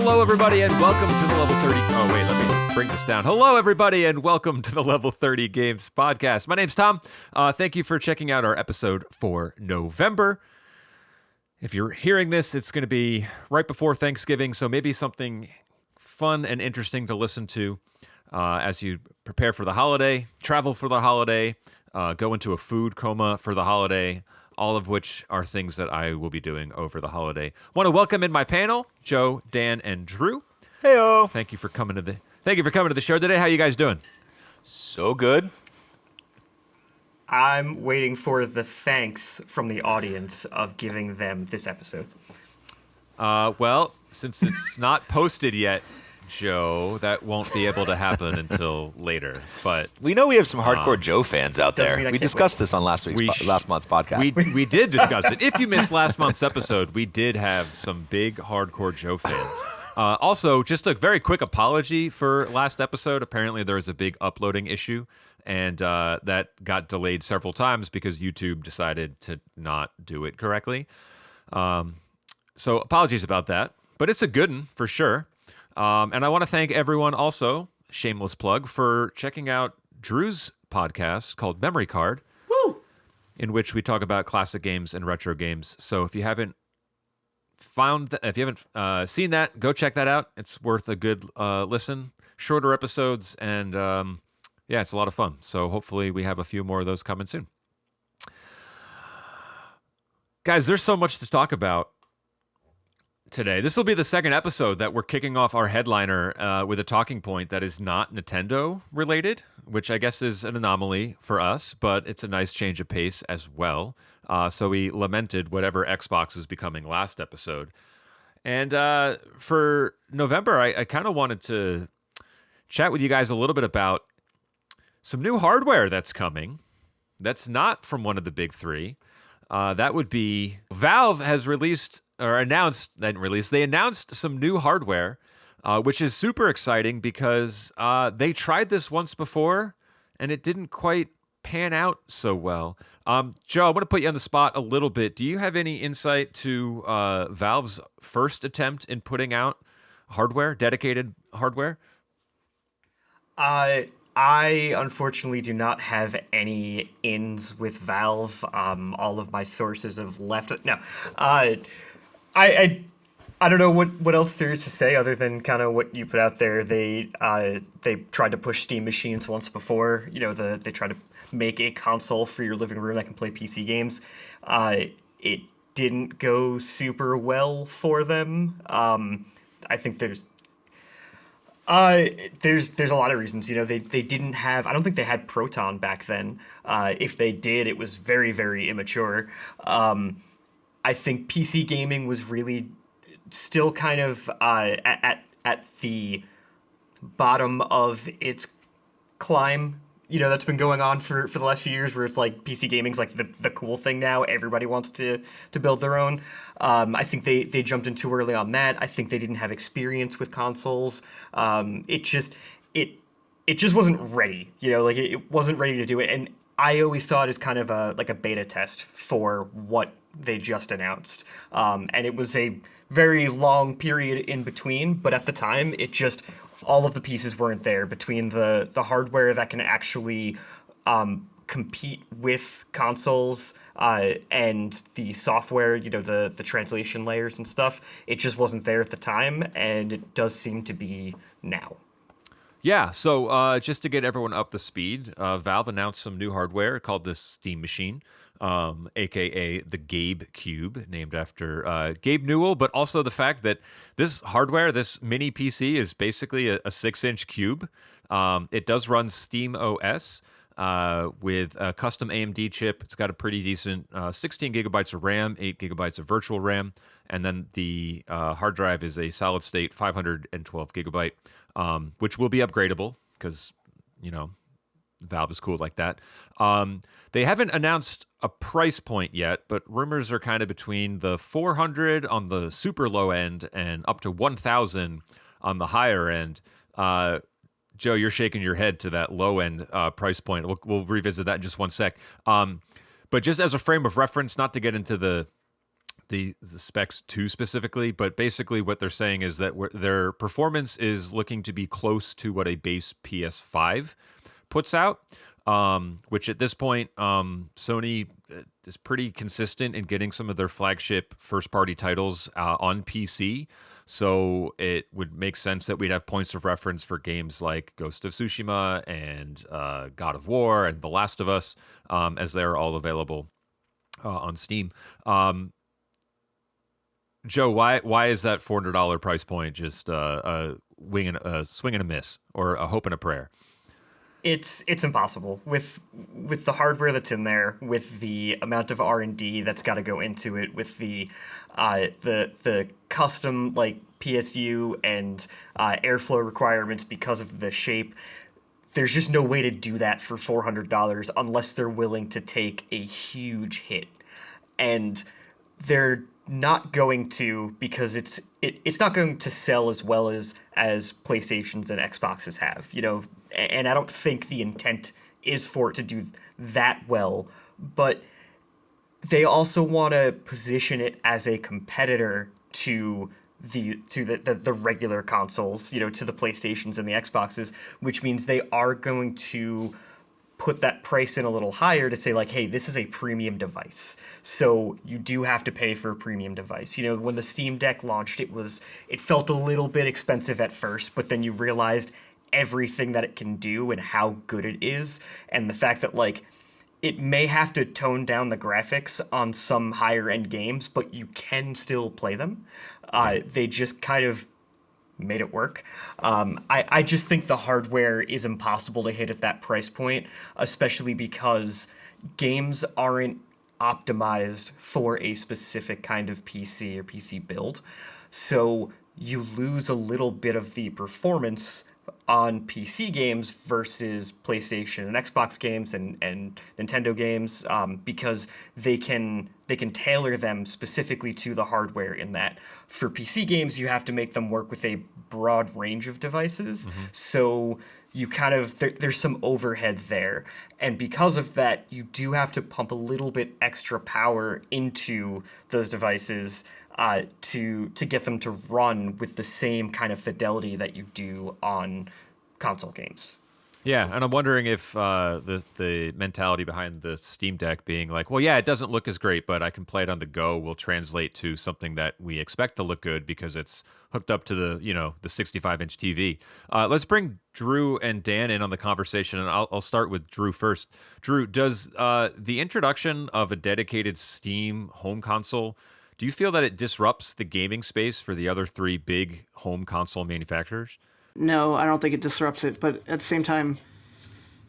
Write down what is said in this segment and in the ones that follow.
Hello, everybody, and welcome to the Level 30... Oh, wait, let me bring this down. Hello, everybody, and welcome to the Level 30 Games podcast. My name's Tom. Thank you for checking out our episode for November. If you're hearing this, it's going to be right before Thanksgiving, so maybe something fun and interesting to listen to as you prepare for the holiday, travel for the holiday, go into a food coma for the holiday, all of which are things that I will be doing over the holiday. Want to welcome in my panel, Joe, Dan, and Drew. Heyo. Thank you for coming to the show today. How you guys doing? So good. I'm waiting for the thanks from the audience of giving them this episode. Well, since it's not posted yet, Joe, that won't be able to happen until later. But we know we have some hardcore Joe fans out doesn't there. mean I We can't discussed this on last month's podcast. we did discuss it. If you missed last month's episode, we did have some big hardcore Joe fans. Also, just a very quick apology for last episode. Apparently, there was a big uploading issue, and that got delayed several times because YouTube decided to not do it correctly. So apologies about that, but it's a good one for sure. And I want to thank everyone also, shameless plug, for checking out Drew's podcast called Memory Card, in which we talk about classic games and retro games. So if you haven't seen that, go check that out. It's worth a good listen. Shorter episodes, and yeah, it's a lot of fun. So hopefully we have a few more of those coming soon. Guys, there's so much to talk about today. This will be the second episode that we're kicking off our headliner with a talking point that is not Nintendo related, which I guess is an anomaly for us, but it's a nice change of pace as well. So we lamented whatever Xbox is becoming last episode. And for November, I kind of wanted to chat with you guys a little bit about some new hardware that's coming. That's not from one of the big three. That would be Valve has they announced some new hardware, which is super exciting because they tried this once before and it didn't quite pan out so well. Joe, I want to put you on the spot a little bit. Do you have any insight to Valve's first attempt in putting out hardware, dedicated hardware? I unfortunately do not have any ins with Valve. All of my sources have left. No, I don't know what else there is to say other than kind of what you put out there. They tried to push Steam machines once before. You know, they tried to make a console for your living room that can play PC games. It didn't go super well for them. I think there's a lot of reasons. You know, they didn't have. I don't think they had Proton back then. If they did, it was very, very immature. I think PC gaming was really still kind of at the bottom of its climb. You know, that's been going on for the last few years, where it's like PC gaming's like the cool thing now. Everybody wants to build their own. I think they jumped in too early on that. I think they didn't have experience with consoles. It just wasn't ready. You know, like it wasn't ready to do it. And I always saw it as kind of a beta test for what they just announced. And it was a very long period in between, but at the time, all of the pieces weren't there between the hardware that can actually compete with consoles and the software, you know, the translation layers and stuff. It just wasn't there at the time, and it does seem to be now. Yeah, so just to get everyone up to speed, Valve announced some new hardware called the Steam Machine, a.k.a. the Gabe Cube, named after Gabe Newell, but also the fact that this hardware, this mini PC, is basically a 6-inch cube. It does run Steam OS with a custom AMD chip. It's got a pretty decent 16 gigabytes of RAM, 8 gigabytes of virtual RAM, and then the hard drive is a solid-state 512 gigabyte, which will be upgradable because, you know, Valve is cool like that. They haven't announced a price point yet, but rumors are kind of between the 400 on the super low end and up to 1,000 on the higher end. Joe, you're shaking your head to that low end price point. We'll revisit that in just one sec. But just as a frame of reference, not to get into the the specs too specifically, but basically what they're saying is that their performance is looking to be close to what a base PS5 puts out, which at this point, Sony is pretty consistent in getting some of their flagship first-party titles on PC. So it would make sense that we'd have points of reference for games like Ghost of Tsushima and God of War and The Last of Us, as they're all available on Steam. Joe, why is that $400 price point just a swing and a miss, or a hope and a prayer? It's impossible with the hardware that's in there, with the amount of R&D that's got to go into it, with the custom like PSU and airflow requirements because of the shape. There's just no way to do that for $400 unless they're willing to take a huge hit, and they're not going to, because it's not going to sell as well as PlayStations and Xboxes have, and I don't think the intent is for it to do that well, but they also want to position it as a competitor to the regular consoles, to the PlayStations and the Xboxes, which means they are going to put that price in a little higher to say like, hey, this is a premium device, so you do have to pay for a premium device. When the Steam Deck launched, it felt a little bit expensive at first, but then you realized everything that it can do and how good it is, and the fact that like it may have to tone down the graphics on some higher end games, but you can still play them. They just kind of made it work. I just think the hardware is impossible to hit at that price point, especially because games aren't optimized for a specific kind of PC or PC build. So you lose a little bit of the performance on PC games versus PlayStation and Xbox games and Nintendo games, because they can tailor them specifically to the hardware. In that, for PC games, you have to make them work with a broad range of devices. Mm-hmm. So you kind of there's some overhead there, and because of that, you do have to pump a little bit extra power into those devices to get them to run with the same kind of fidelity that you do on console games. Yeah, and I'm wondering if the mentality behind the Steam Deck being like, well, yeah, it doesn't look as great, but I can play it on the go, will translate to something that we expect to look good because it's hooked up to the 65-inch TV. Let's bring Drew and Dan in on the conversation, and I'll start with Drew first. Drew, does the introduction of a dedicated Steam home console, do you feel that it disrupts the gaming space for the other three big home console manufacturers? No, I don't think it disrupts it, but at the same time,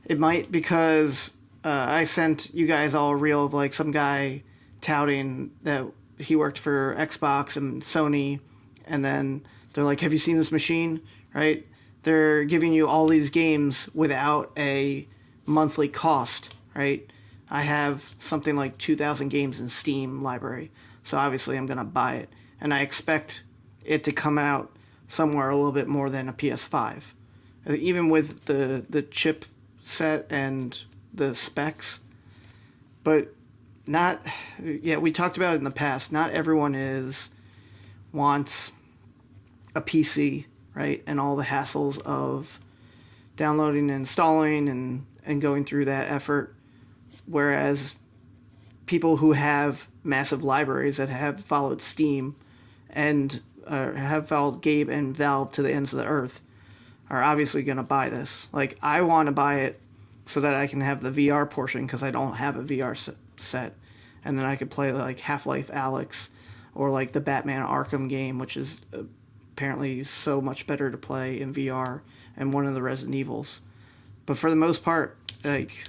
it might, because I sent you guys all a reel of like some guy touting that he worked for Xbox and Sony, and then they're like, have you seen this machine? Right? They're giving you all these games without a monthly cost, right? I have something like 2,000 games in Steam library, so obviously I'm going to buy it, and I expect it to come out somewhere a little bit more than a PS5. Even with the chip set and the specs. But we talked about it in the past. Not everyone wants a PC, right? And all the hassles of downloading and installing and going through that effort. Whereas people who have massive libraries that have followed Steam and have followed Gabe and Valve to the ends of the earth are obviously going to buy this. Like, I want to buy it so that I can have the VR portion, because I don't have a VR set. And then I could play like Half-Life Alyx or like the Batman Arkham game, which is apparently so much better to play in VR, and one of the Resident Evils. But for the most part, like,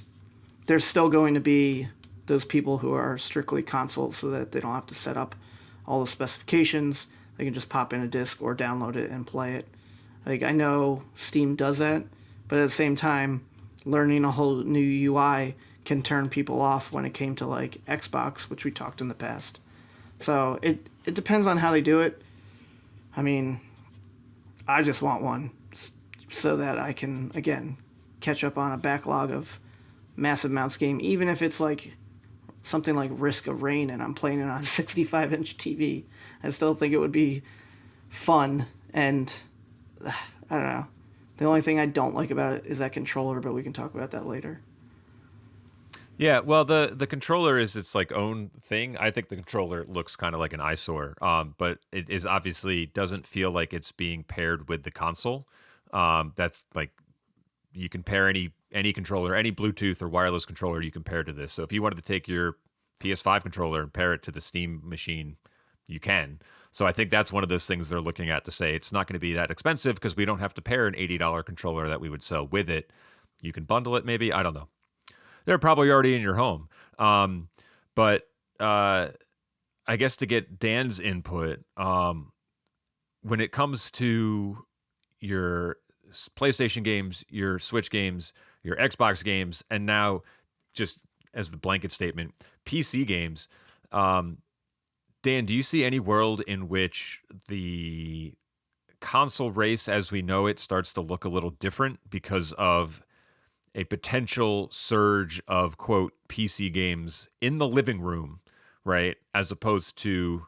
there's still going to be those people who are strictly consoles, so that they don't have to set up all the specifications. They can just pop in a disc or download it and play it. Like, I know Steam does that, but at the same time, learning a whole new UI can turn people off when it came to like Xbox, which we talked in the past. So it depends on how they do it. I mean, I just want one so that I can, again, catch up on a backlog of massive amounts of game, even if it's like something like Risk of Rain and I'm playing it on a 65-inch TV. I still think it would be fun, and I don't know. The only thing I don't like about it is that controller, but we can talk about that later. Yeah, well, the controller is its like own thing. I think the controller looks kind of like an eyesore, but it is obviously doesn't feel like it's being paired with the console. That's like you can pair any controller, any Bluetooth or wireless controller you can pair to this. So if you wanted to take your PS5 controller and pair it to the Steam machine, you can. So I think that's one of those things they're looking at to say it's not going to be that expensive because we don't have to pair an $80 controller that we would sell with it. You can bundle it, maybe. I don't know. They're probably already in your home. But I guess to get Dan's input, when it comes to your PlayStation games, your Switch games, your Xbox games, and now just as the blanket statement, PC games, Dan, do you see any world in which the console race as we know it starts to look a little different because of a potential surge of quote PC games in the living room, right? As opposed to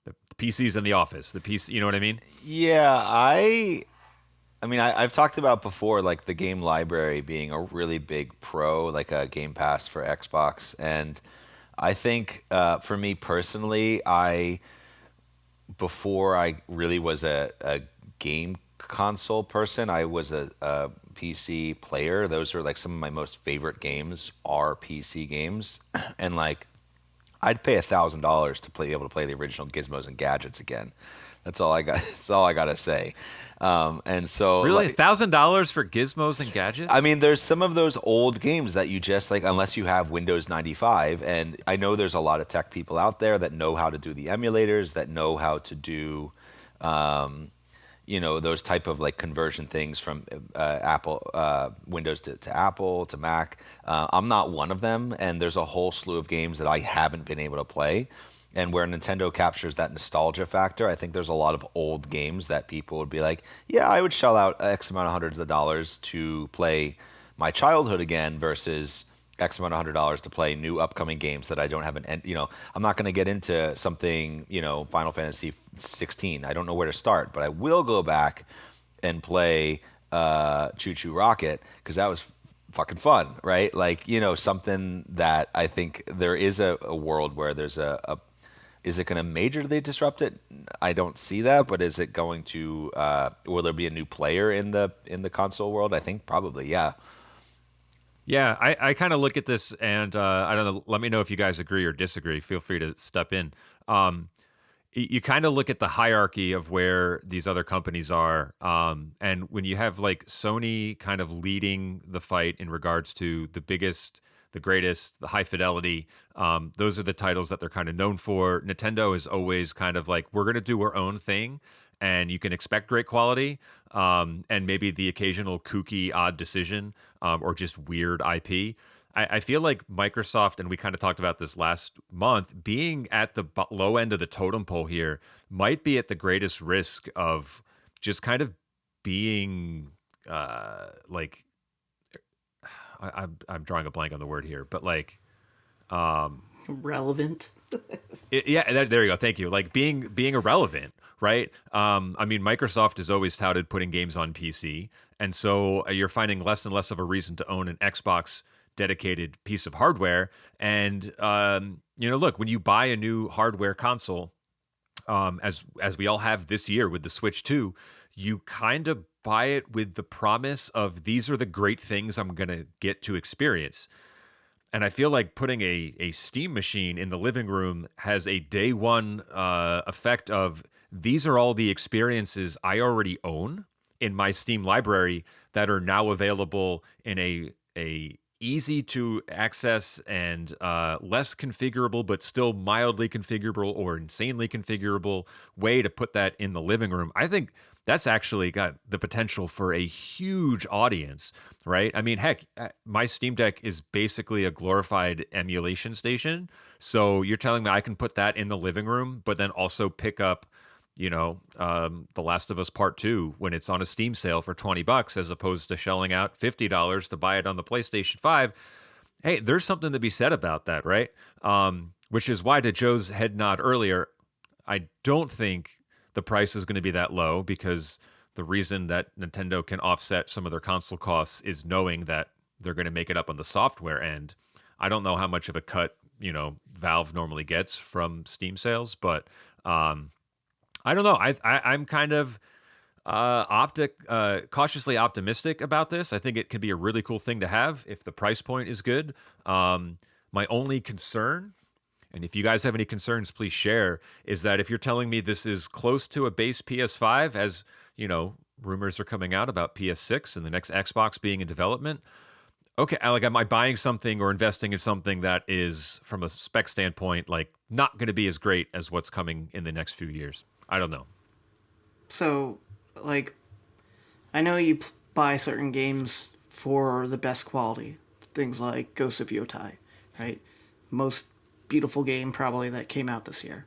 the PCs in the office, the PC, you know what I mean? Yeah, I've talked about before, like the game library being a really big pro, like a Game Pass for Xbox. And I think for me personally, before I really was a game console person, I was a PC player. Those are like some of my most favorite games are PC games. And like I'd pay $1,000 to be able to play the original Gizmos and Gadgets again. That's all I got. That's all I gotta say. And so, really, like, $1,000 for Gizmos and Gadgets? I mean, there's some of those old games that you just like, unless you have Windows 95. And I know there's a lot of tech people out there that know how to do the emulators, that know how to do, those type of like conversion things from Apple Windows to Apple to Mac. I'm not one of them, and there's a whole slew of games that I haven't been able to play. And where Nintendo captures that nostalgia factor, I think there's a lot of old games that people would be like, yeah, I would shell out X amount of hundreds of dollars to play my childhood again versus X amount of $100 to play new upcoming games that I don't have I'm not going to get into something, Final Fantasy 16. I don't know where to start, but I will go back and play Choo Choo Rocket because that was fucking fun, right? Like, something that I think there is a world where there's is it going to majorly disrupt it? I don't see that, but is it going to? Will there be a new player in the console world? I think probably, yeah. Yeah, I kind of look at this, and I don't know. Let me know if you guys agree or disagree. Feel free to step in. You kind of look at the hierarchy of where these other companies are, and when you have like Sony kind of leading the fight in regards to the biggest, the greatest, the high fidelity, those are the titles that they're kind of known for. Nintendo is always kind of like, we're going to do our own thing, and you can expect great quality, and maybe the occasional kooky, odd decision, or just weird IP. I feel like Microsoft, and we kind of talked about this last month, being at the low end of the totem pole here might be at the greatest risk of just kind of being like, I'm drawing a blank on the word here, but like relevant. There you go. Thank you. Like being irrelevant, right? I mean, Microsoft has always touted putting games on PC, and so you're finding less and less of a reason to own an Xbox dedicated piece of hardware. And look, when you buy a new hardware console, as we all have this year with the Switch 2, you kind of buy it with the promise of these are the great things I'm going to get to experience. And I feel like putting a Steam machine in the living room has a day one effect of these are all the experiences I already own in my Steam library that are now available in a easy to access and less configurable, but still mildly configurable or insanely configurable way to put that in the living room. I think that's actually got the potential for a huge audience, right? I mean, heck, my Steam Deck is basically a glorified emulation station. So you're telling me I can put that in the living room, but then also pick up, The Last of Us Part 2 when it's on a Steam sale for $20 as opposed to shelling out $50 to buy it on the PlayStation 5. Hey, there's something to be said about that, right? Which is why, to Joe's head nod earlier, I don't think the price is going to be that low, because the reason that Nintendo can offset some of their console costs is knowing that they're going to make it up on the software end. I don't know how much of a cut, Valve normally gets from Steam sales, but I don't know. I'm kind of cautiously optimistic about this. I think it could be a really cool thing to have if the price point is good. My only concern, and if you guys have any concerns, please share, is that if you're telling me this is close to a base PS5, as rumors are coming out about PS6 and the next Xbox being in development. Okay, like, am I buying something or investing in something that is, from a spec standpoint, like, not going to be as great as what's coming in the next few years? I don't know. So, like, I know you buy certain games for the best quality. Things like Ghost of Yotai, right? Most beautiful game probably that came out this year.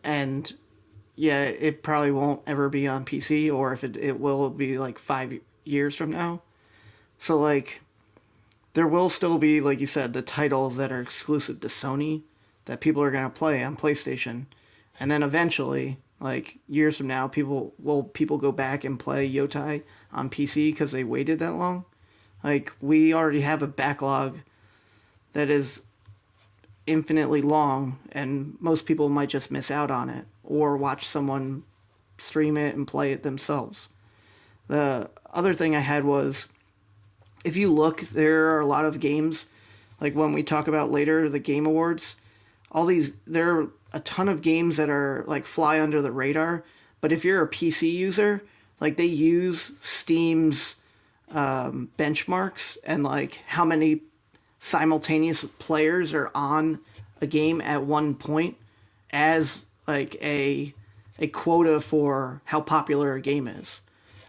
And yeah, it probably won't ever be on PC, or if it will be like 5 years from now. So, like, there will still be, like you said, the titles that are exclusive to Sony that people are going to play on PlayStation. And then eventually, like years from now, people go back and play Yotai on PC because they waited that long? Like, we already have a backlog that is infinitely long, and most people might just miss out on it or watch someone stream it and play it themselves. The other thing I had was, if you look, there are a lot of games, like when we talk about later the Game Awards, there are a ton of games that are like fly under the radar. But if you're a PC user, like, they use Steam's benchmarks and like how many simultaneous players are on a game at one point as like a quota for how popular a game is.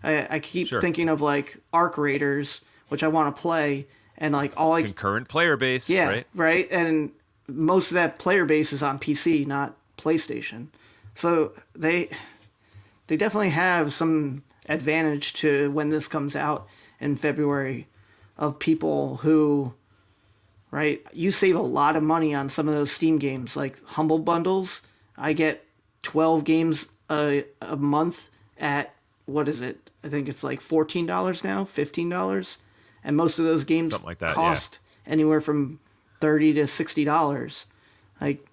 I keep Sure. thinking of like Arc Raiders, which I want to play, and like all I Concurrent player base, yeah, right? right, and most of that player base is on PC, not PlayStation. So they definitely have some advantage to when this comes out in February, of people who, right, you save a lot of money on some of those Steam games like Humble Bundles. I get 12 games a month at, what is it? I think it's like $14 now, $15, and most of those games Something like that, cost anywhere from $30 to $60. Like,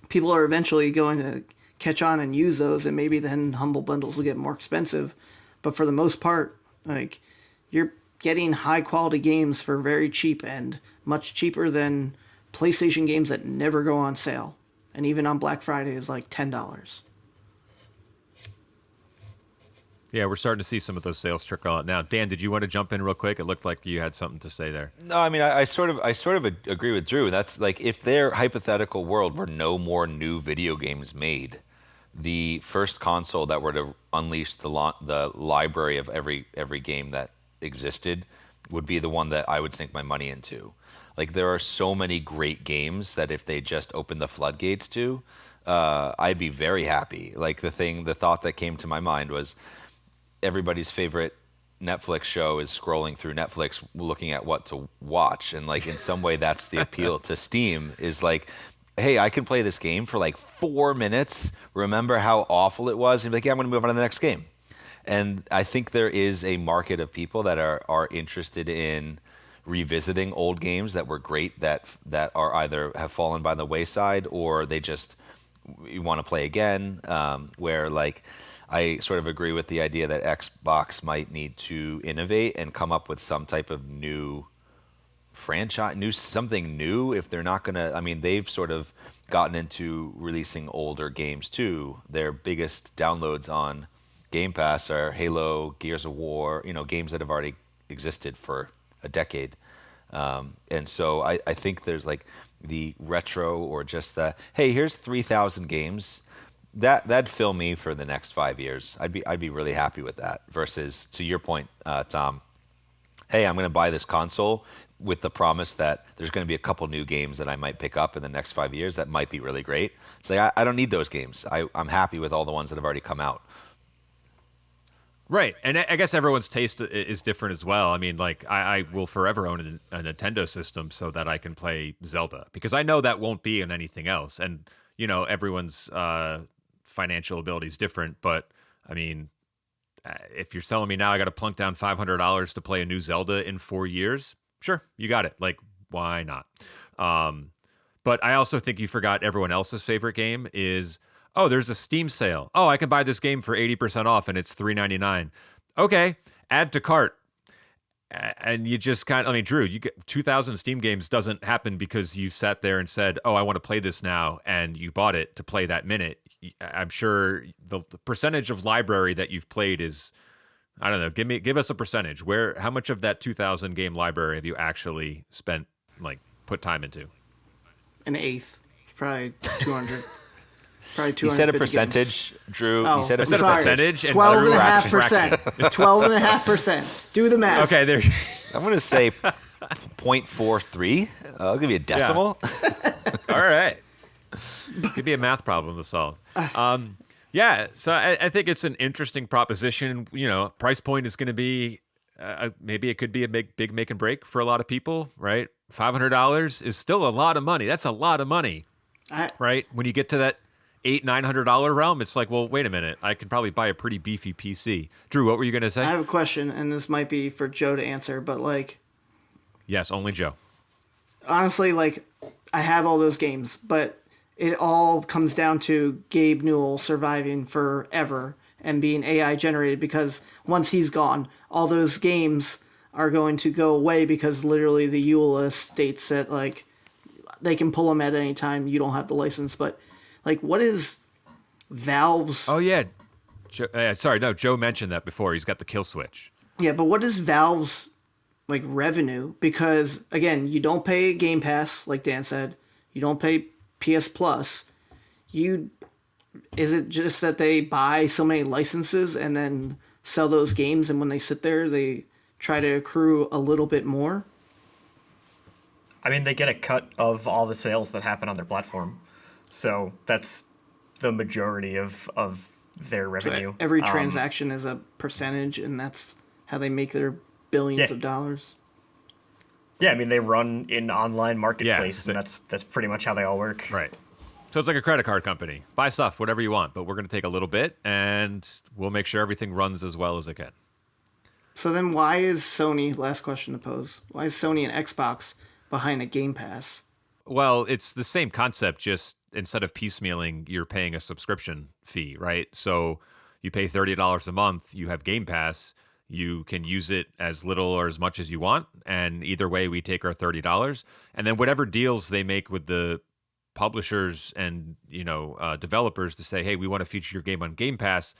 people are eventually going to catch on and use those, and maybe then Humble Bundles will get more expensive. But for the most part, like, you're getting high quality games for very cheap, and much cheaper than PlayStation games that never go on sale. And even on Black Friday is like $10. Yeah, we're starting to see some of those sales trickle out now. Dan, did you want to jump in real quick? It looked like you had something to say there. No, I mean, I sort of agree with Drew. That's like, if their hypothetical world were no more new video games made, the first console that were to unleash the library of every game that existed would be the one that I would sink my money into. Like, there are so many great games that if they just opened the floodgates to, I'd be very happy. Like, the thought that came to my mind was, everybody's favorite Netflix show is scrolling through Netflix looking at what to watch, and like, in some way that's the appeal to Steam, is like, hey, I can play this game for like 4 minutes, remember how awful it was, and be like, yeah, I'm going to move on to the next game. And I think there is a market of people that are interested in revisiting old games that were great, that are either have fallen by the wayside, or they just want to play again, where, like, I sort of agree with the idea that Xbox might need to innovate and come up with some type of new franchise, something new. If they're not gonna, I mean, they've sort of gotten into releasing older games too. Their biggest downloads on Game Pass are Halo, Gears of War, games that have already existed for a decade. And so I think there's like the retro, or just the, hey, here's 3,000 games. That'd fill me for the next 5 years. I'd be really happy with that. Versus, to your point, Tom, hey, I'm going to buy this console with the promise that there's going to be a couple new games that I might pick up in the next 5 years that might be really great. It's like, I don't need those games. I'm happy with all the ones that have already come out. Right, and I guess everyone's taste is different as well. I mean, like I will forever own a Nintendo system so that I can play Zelda because I know that won't be in anything else. And everyone's financial ability is different. But I mean, if you're telling me now I got to plunk down $500 to play a new Zelda in 4 years, sure, you got it. Like, why not? But I also think you forgot everyone else's favorite game is, oh, there's a Steam sale. Oh, I can buy this game for 80% off and it's $3.99. Okay, add to cart. And you just I mean, Drew, you get 2,000 Steam games doesn't happen because you sat there and said, oh, I want to play this now, and you bought it to play that minute. I'm sure the percentage of library that you've played is, I don't know, give us a percentage. How much of that 2,000 game library have you actually spent, like, put time into? An eighth, probably 200. Probably 200. You said a percentage, games. Drew. Oh, you said a percentage. And 12.5%. 12.5%. Do the math. Okay, there. I'm going to say 0.43. I'll give you a decimal. All right. Could be a math problem to solve. Yeah, so I think it's an interesting proposition. Price point is going to be maybe it could be a big make and break for a lot of people, right? $500 is still a lot of money. That's a lot of money, right? When you get to that $800-900 realm, it's like, well, wait a minute. I could probably buy a pretty beefy PC. Drew, what were you going to say? I have a question, and this might be for Joe to answer, but like, yes, only Joe. Honestly, like, I have all those games, but it all comes down to Gabe Newell surviving forever and being AI generated, because once he's gone, all those games are going to go away because literally the EULA states that, like, they can pull them at any time. You don't have the license, but, like, what is Valve's... Oh, yeah. Joe mentioned that before. He's got the kill switch. Yeah, but what is Valve's, like, revenue? Because, again, you don't pay Game Pass, like Dan said. You don't pay PS Plus. Is it just that they buy so many licenses and then sell those games, and when they sit there, they try to accrue a little bit more? I mean, they get a cut of all the sales that happen on their platform. So that's the majority of their revenue. So every transaction is a percentage, and that's how they make their billions of dollars. Yeah, I mean, they run an online marketplace, and that's pretty much how they all work. Right. So it's like a credit card company. Buy stuff, whatever you want, but we're going to take a little bit, and we'll make sure everything runs as well as it can. So then why is Sony, last question to pose, why is Sony and Xbox behind a Game Pass? Well, it's the same concept, just instead of piecemealing, you're paying a subscription fee, right? So you pay $30 a month, you have Game Pass, you can use it as little or as much as you want, and either way, we take our $30. And then whatever deals they make with the publishers and developers to say, hey, we want to feature your game on Game Pass,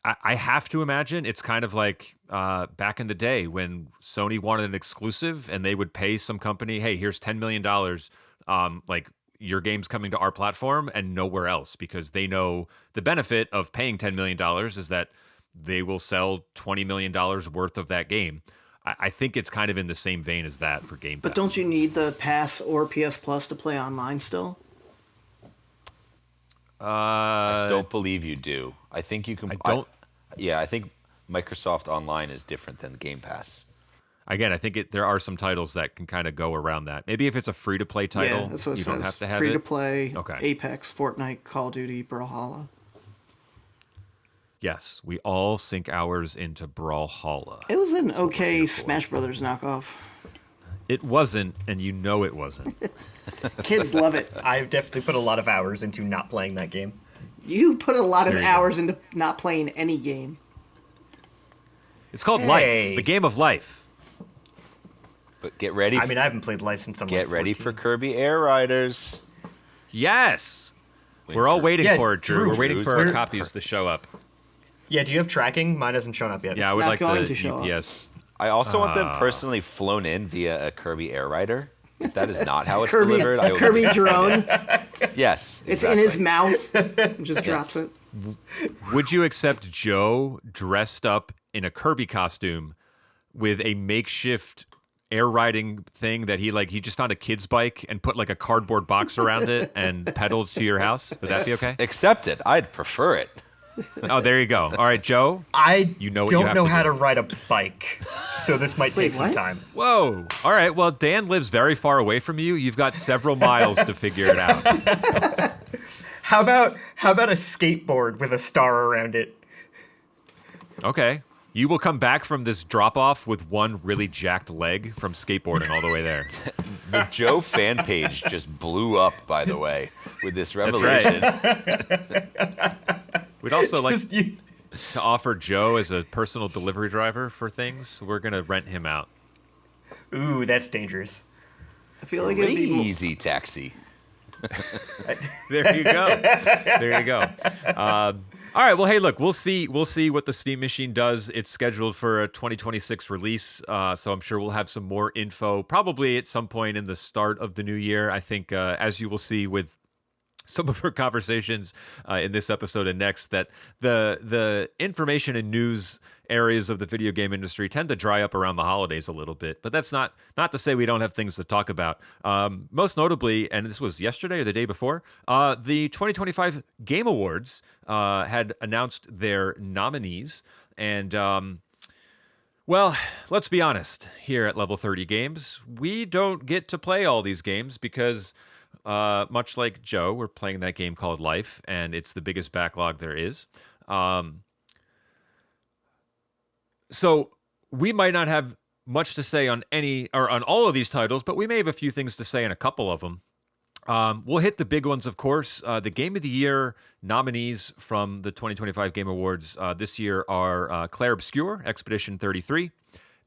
I have to imagine it's kind of like back in the day when Sony wanted an exclusive and they would pay some company, hey, here's $10 million, like your game's coming to our platform and nowhere else, because they know the benefit of paying $10 million is that they will sell $20 million worth of that game. I think it's kind of in the same vein as that for Game Pass. But don't you need the Pass or PS Plus to play online still? I don't believe you do. I think you can. I think Microsoft Online is different than Game Pass. Again, I think there are some titles that can kind of go around that. Maybe if it's a free-to-play title, that's what it you says. don't have to have Free-to-play, Okay. Apex, Fortnite, Call of Duty, Brawlhalla. Yes, we all sink hours into Brawlhalla. It was an okay Smash Brothers knockoff. It wasn't, and you know it wasn't. Kids love it. I've definitely put a lot of hours into not playing that game. You put a lot of There you hours into not playing any game. It's called Hey. Life, the game of life. But get ready. I mean, I haven't played Life since I'm Get like ready for 14. Kirby Air Riders. Yes! We're all waiting Yeah, for it, Drew. Drew. We're waiting for our Drew's- copies to show up. Yeah, do you have tracking? Mine hasn't shown up yet. Yeah, I would not like going the to show up. UPS. I also want them personally flown in via a Kirby Air Rider. If that is not how it's Kirby, delivered, I a will Kirby be drone. Yes, It's exactly. in his mouth. And just drops it. Would you accept Joe dressed up in a Kirby costume with a makeshift air riding thing that he just found a kid's bike and put like a cardboard box around it and pedaled to your house? Would that be okay? Accepted. I'd prefer it. Oh, there you go. All right, Joe. I You know what you don't have know to how do. to ride a bike, so this might take Wait, some what? time. Whoa. All right. Well, Dan lives very far away from you. You've got several miles to figure it out. How about a skateboard with a star around it? Okay. You will come back from this drop off with one really jacked leg from skateboarding all the way there. The Joe fan page just blew up, by the way, with this That's revelation. right. We'd also like Just you- to offer Joe as a personal delivery driver for things. We're going to rent him out. Ooh, that's dangerous. I feel like it'd be more, Easy taxi. There you go. There you go. All right. Well, hey, look, we'll see. We'll see what the Steam Machine does. It's scheduled for a 2026 release, so I'm sure we'll have some more info probably at some point in the start of the new year. I think, as you will see with some of our conversations in this episode and next, that the information and news areas of the video game industry tend to dry up around the holidays a little bit. But that's not to say we don't have things to talk about. Most notably, and this was yesterday or the day before, the 2025 Game Awards had announced their nominees. And well, let's be honest, here at Level 30 Games, we don't get to play all these games because much like Joe, we're playing that game called Life, and it's the biggest backlog there is. So we might not have much to say on any or on all of these titles, but we may have a few things to say on a couple of them. We'll hit the big ones, of course. The Game of the Year nominees from the 2025 Game Awards this year are Claire Obscure, Expedition 33,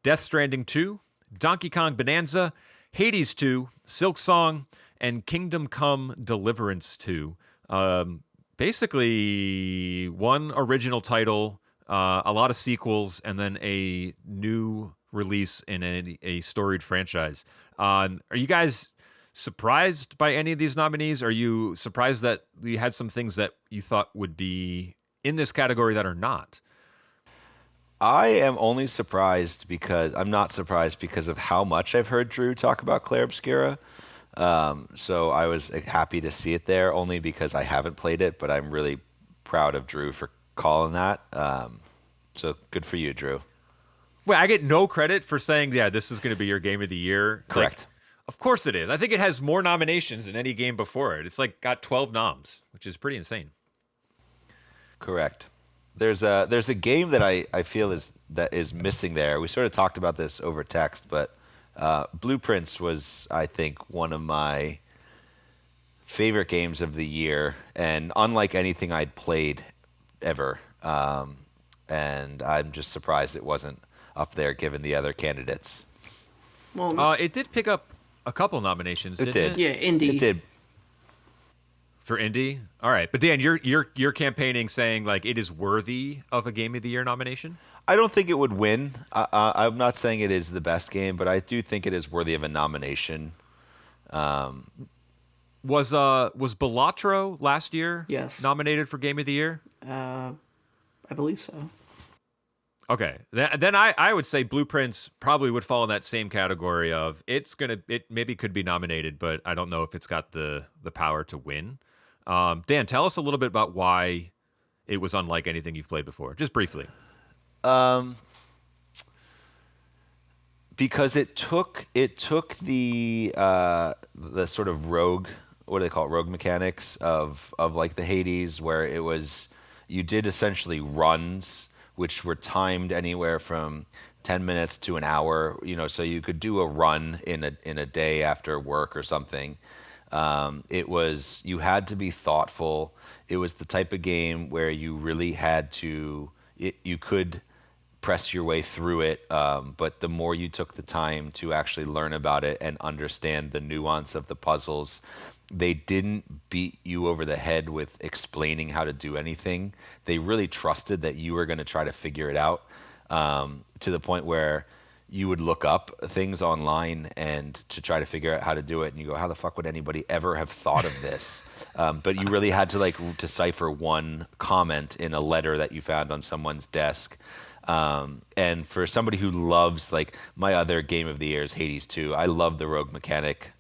Death Stranding 2, Donkey Kong Bonanza, Hades 2, Silk Song, and Kingdom Come Deliverance 2. Basically, one original title, a lot of sequels, and then a new release in a storied franchise. Are you guys surprised by any of these nominees? Are you surprised that we had some things that you thought would be in this category that are not? I am only surprised because I'm not surprised because of how much I've heard Drew talk about Claire Obscura. So I was happy to see it there, only because I haven't played it, but I'm really proud of Drew for calling that. So good for you, Drew. Well, I get no credit for saying, yeah, this is going to be your game of the year. Correct. Of course it is. I think it has more nominations than any game before it. It's like got 12 noms, which is pretty insane. Correct. There's a game that I feel is missing there. We sort of talked about this over text, but Blueprints was, I think, one of my favorite games of the year, and unlike anything I'd played ever. And I'm just surprised it wasn't up there given the other candidates. well, It did pick up a couple nominations, It didn't did. it? yeah, indie. It did. For indie? All right. But Dan, you're campaigning saying like it is worthy of a Game of the Year nomination? I don't think it would win. I'm not saying it is the best game, but I do think it is worthy of a nomination. Was Balatro last year Yes. nominated for Game of the Year? I believe so. Okay, then I would say Blueprints probably would fall in that same category of it maybe could be nominated, but I don't know if it's got the power to win. Dan, tell us a little bit about why it was unlike anything you've played before, just briefly. Because it took the sort of rogue, what do they call it, rogue mechanics of like the Hades, where it was you did essentially runs which were timed anywhere from 10 minutes to an hour, so you could do a run in a day after work or something. It was, you had to be thoughtful. It was the type of game where you really had to, you could press your way through it, but the more you took the time to actually learn about it and understand the nuance of the puzzles, they didn't beat you over the head with explaining how to do anything. They really trusted that you were going to try to figure it out, to the point where you would look up things online and to try to figure out how to do it, and you go, how the fuck would anybody ever have thought of this? But you really had to like decipher one comment in a letter that you found on someone's desk. And for somebody who loves, like, my other game of the year is Hades 2. I love the rogue mechanic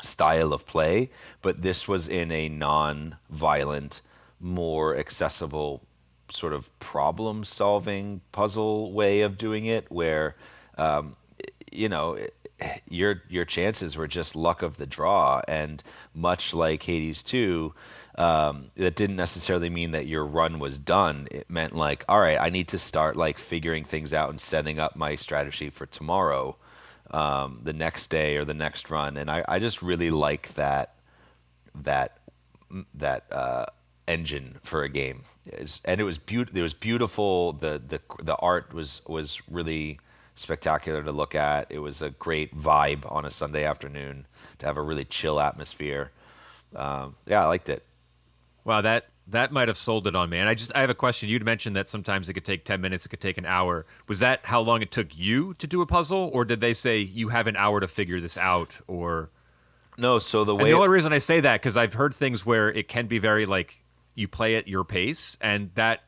style of play, but this was in a non-violent more accessible sort of problem solving puzzle way of doing it, where you know, your chances were just luck of the draw, and much like Hades 2, that didn't necessarily mean that your run was done. It meant like, all right, I need to start like figuring things out and setting up my strategy for tomorrow, the next day or the next run. And I just really like that engine for a game. And it was beautiful. The art was really spectacular to look at. It was a great vibe on a Sunday afternoon to have a really chill atmosphere. Yeah, I liked it. Wow, that might have sold it on me. And I have a question. You'd mentioned that sometimes it could take 10 minutes, it could take an hour. Was that how long it took you to do a puzzle, or did they say you have an hour to figure this out? Or No, so the and way the only reason I say that because I've heard things where it can be very like you play at your pace, and that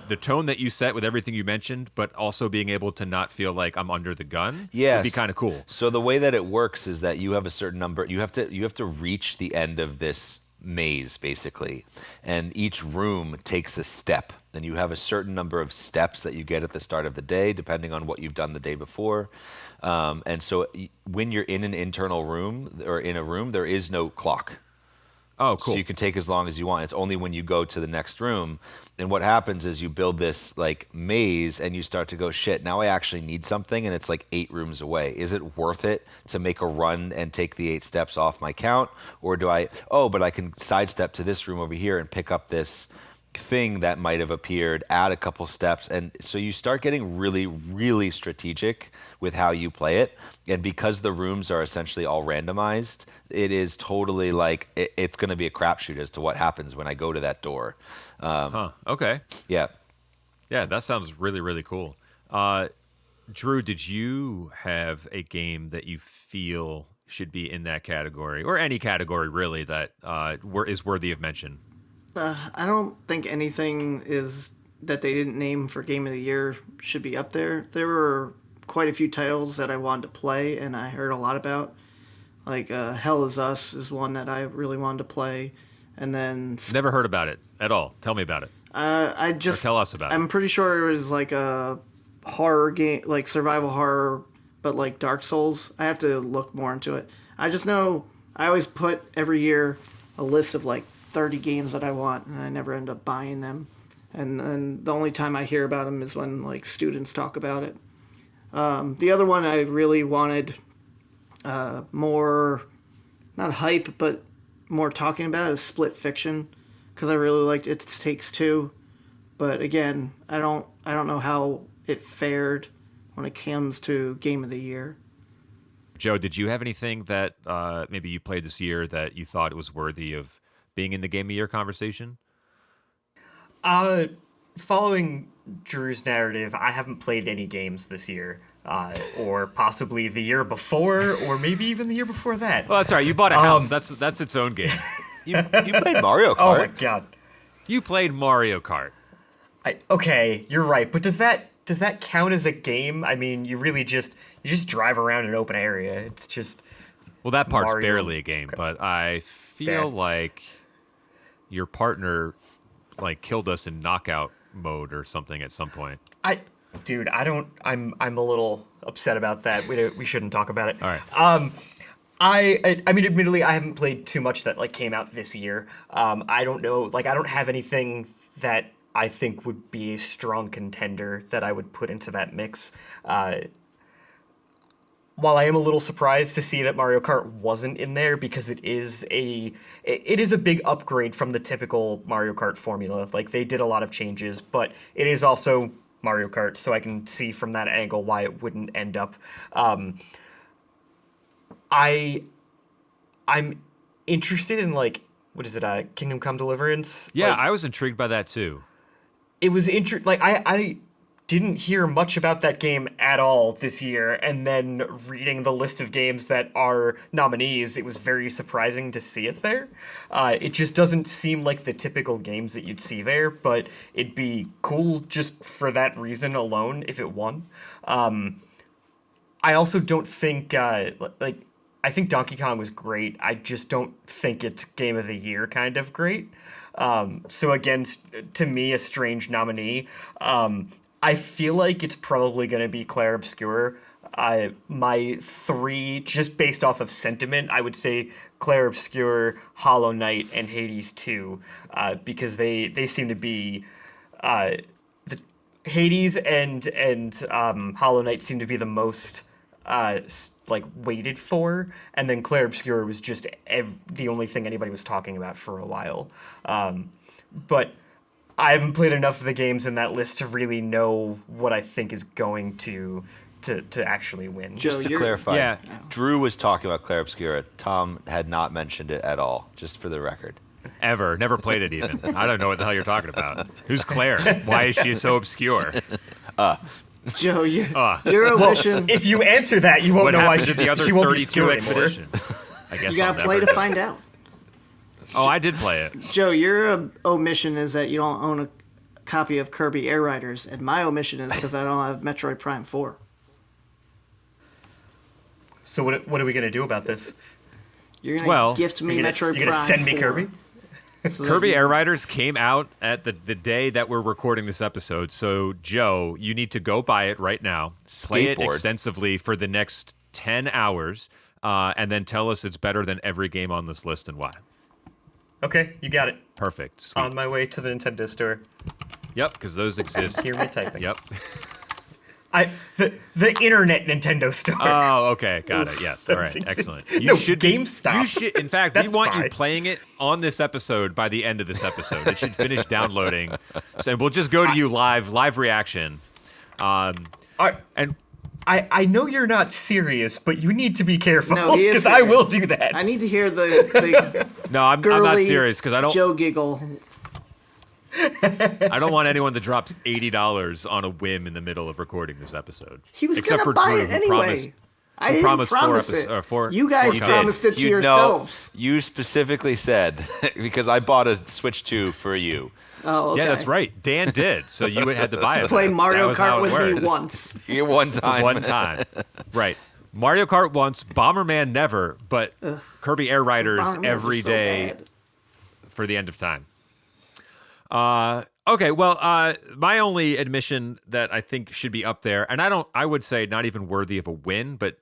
the tone that you set with everything you mentioned, but also being able to not feel like I'm under the gun would be kind of cool. So the way that it works is that you have a certain number. You have to reach the end of this maze basically, and each room takes a step. And you have a certain number of steps that you get at the start of the day, depending on what you've done the day before. And so when you're in an internal room or in a room, there is no clock. Oh, cool. So you can take as long as you want. It's only when you go to the next room. And what happens is you build this like maze and you start to go, shit, now I actually need something, and it's like 8 rooms away. Is it worth it to make a run and take the 8 steps off my count? Or do but I can sidestep to this room over here and pick up this thing that might have appeared, add a couple steps. And so you start getting really, really strategic with how you play it. And because the rooms are essentially all randomized, it is totally like it's going to be a crapshoot as to what happens when I go to that door. Okay. Yeah. Yeah, that sounds really, really cool. Drew, did you have a game that you feel should be in that category, or any category really, that is worthy of mention? I don't think anything is that they didn't name for Game of the Year should be up there. There were quite a few titles that I wanted to play and I heard a lot about. Like Hell is Us is one that I really wanted to play, and then Never heard about it at all. Tell me about it. I Or just tell us about it. I'm pretty sure it was like a horror game, like survival horror, but like Dark Souls. I have to look more into it. I just know I always put every year a list of like 30 games that I want, and I never end up buying them. And then the only time I hear about them is when like students talk about it. The other one I really wanted more, not hype, but more talking about is Split Fiction, because I really liked It Takes Two. But again, I don't know how it fared when it comes to Game of the Year. Joe, did you have anything that maybe you played this year that you thought was worthy of being in the Game of the Year conversation? Following Drew's narrative, I haven't played any games this year, or possibly the year before, or maybe even the year before that. Well, that's all right. You bought a house. That's its own game. You played Mario Kart. Oh my god. You played Mario Kart. Okay, you're right, but does that count as a game? I mean, you just drive around an open area. It's just Well, that part's Mario barely a game, but I feel Bad. like your partner like killed us in knockout mode or something at some point. Dude, I'm a little upset about that. We shouldn't talk about it. All right. I mean, admittedly, I haven't played too much that like came out this year. I don't know, like I don't have anything that I think would be a strong contender that I would put into that mix. While I am a little surprised to see that Mario Kart wasn't in there, because it is a big upgrade from the typical Mario Kart formula. Like they did a lot of changes, but it is also Mario Kart, so I can see from that angle why it wouldn't end up. I'm interested in like, what is it? Kingdom Come Deliverance. Yeah, Like, I was intrigued by that too. it was like I didn't hear much about that game at all this year, and then reading the list of games that are nominees, it was very surprising to see it there. It just doesn't seem like the typical games that you'd see there, but it'd be cool just for that reason alone if it won. I also don't think I think Donkey Kong was great. I just don't think it's Game of the Year kind of great. So again, to me, a strange nominee. I feel like it's probably going to be Clair Obscur. My three, just based off of sentiment, I would say Clair Obscur, Hollow Knight, and Hades 2, because they seem to be the Hades and Hollow Knight seem to be the most like waited for, and then Clair Obscur was just the only thing anybody was talking about for a while. But I haven't played enough of the games in that list to really know what I think is going to actually win. Just to clarify, Yeah. Drew was talking about Clair Obscura. Tom had not mentioned it at all, just for the record. Ever. Never played it even. I don't know what the hell you're talking about. Who's Claire? Why is she so obscure? Joe, your omission. If you answer that, you won't What know why happened to the other she won't be 32 obscure anymore. expeditions? I guess You gotta play to find out. Oh, I did play it. Joe, your omission is that you don't own a copy of Kirby Air Riders, and my omission is because I don't have Metroid Prime 4. So what are we gonna do about this? You're gonna gift me Metroid you're gonna Prime send me 4. Kirby? So that Kirby you- Air Riders came out at the day that we're recording this episode. So, Joe, you need to go buy it right now. Play it Skateboard. extensively for the next 10 hours, and then tell us it's better than every game on this list and why. Okay, you got it. Perfect. Sweet. On my way to the Nintendo store. Yep, because those exist. Hear me typing. Yep. The internet Nintendo store. Oh, okay. Got it. Yes. All right. Doesn't Excellent. exist. No, be- GameStop. You should, in fact, That's we want you fine. playing it on this episode by the end of this episode. It should finish downloading. So we'll just go to you live reaction. And I know you're not serious, but you need to be careful No, he is because I will serious. do that. I need to hear the no, I'm not girly serious because I don't. Joe giggle. I don't want anyone that drops $80 on a whim in the middle of recording this episode. He was Except gonna for buy Drew, it who anyway. promised- I didn't promised promise four it. episodes- four- you guys four promised it to You yourselves. know, you specifically said, because I bought a Switch 2 for you. Oh, okay. Yeah, that's right. Dan did, so you had to buy it. Play That Mario was how Kart it with me worked. once. You one time. One time. Right. Mario Kart once, Bomberman never, but Kirby Air Riders Bombermans are every so day bad. for the end of time. Okay, well, my only admission that I think should be up there, and I would say not even worthy of a win, but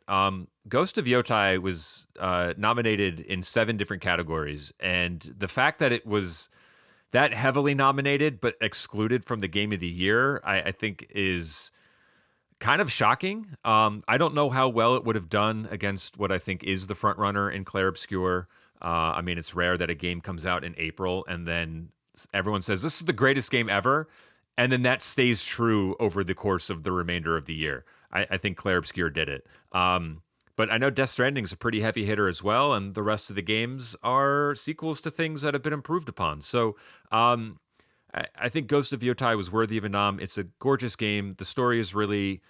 Ghost of Yotai was nominated in 7 different categories, and the fact that it was that heavily nominated but excluded from the Game of the Year, I think is kind of shocking. I don't know how well it would have done against what I think is the front runner in Clair Obscur. I mean, it's rare that a game comes out in April and then everyone says this is the greatest game ever, and then that stays true over the course of the remainder of the year. I think Clair Obscur did it. But I know Death Stranding's a pretty heavy hitter as well, and the rest of the games are sequels to things that have been improved upon. So I think Ghost of Yotai was worthy of a nom. It's a gorgeous game. The story is really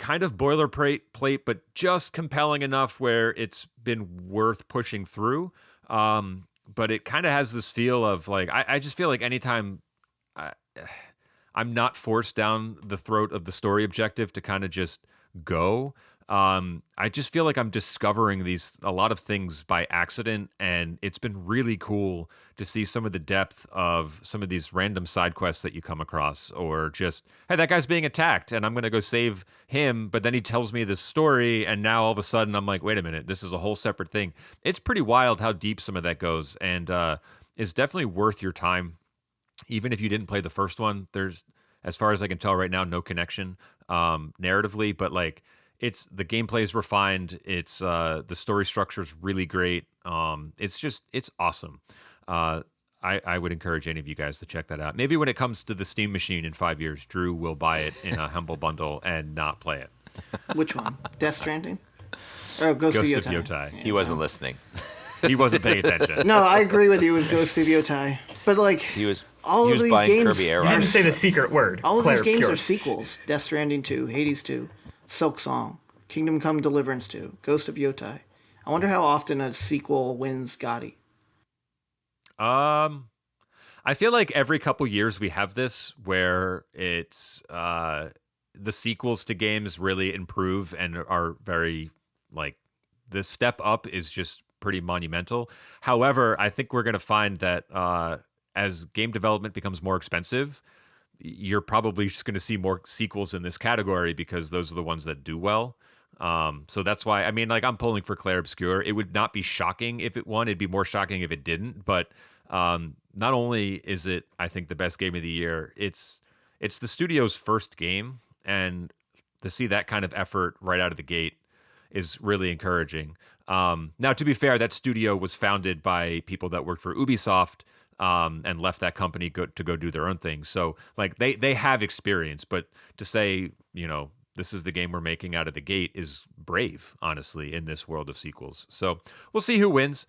kind of boilerplate, but just compelling enough where it's been worth pushing through. But it kind of has this feel of like, I just feel like anytime I'm not forced down the throat of the story objective to kind of just go, I just feel like I'm discovering a lot of things by accident, and it's been really cool to see some of the depth of some of these random side quests that you come across, or just, hey, that guy's being attacked, and I'm going to go save him, but then he tells me this story, and now all of a sudden I'm like, wait a minute, this is a whole separate thing. It's pretty wild how deep some of that goes, and is definitely worth your time. Even if you didn't play the first one, there's, as far as I can tell right now, no connection narratively, but like, the gameplay is refined. It's the story structure is really great. It's awesome. I would encourage any of you guys to check that out. Maybe when it comes to the Steam machine in 5 years, Drew will buy it in a humble bundle and not play it. Which one? Death Stranding? Oh, Ghost of Yotai. He wasn't listening. He wasn't paying attention. No, I agree with you with Ghost of Yotai. But like, He was all of these buying games, Kirby Air You didn't Riders. say the secret word. all of Clair these games Obscur. are sequels. Death Stranding 2, Hades 2, Silk Song, Kingdom Come Deliverance 2, Ghost of Yotai. I wonder how often a sequel wins Gotti. I feel like every couple years we have this where it's the sequels to games really improve and are very, like, the step up is just pretty monumental. However, I think we're going to find that as game development becomes more expensive, you're probably just going to see more sequels in this category because those are the ones that do well. So that's why, I mean, like, I'm pulling for Clair Obscur. It would not be shocking if it won. It'd be more shocking if it didn't. But not only is it, I think, the best game of the year, it's the studio's first game, and to see that kind of effort right out of the gate is really encouraging. Now, to be fair, that studio was founded by people that worked for Ubisoft, and left that company to go do their own thing. So, like, they have experience, but to say, this is the game we're making out of the gate is brave, honestly, in this world of sequels. So we'll see who wins.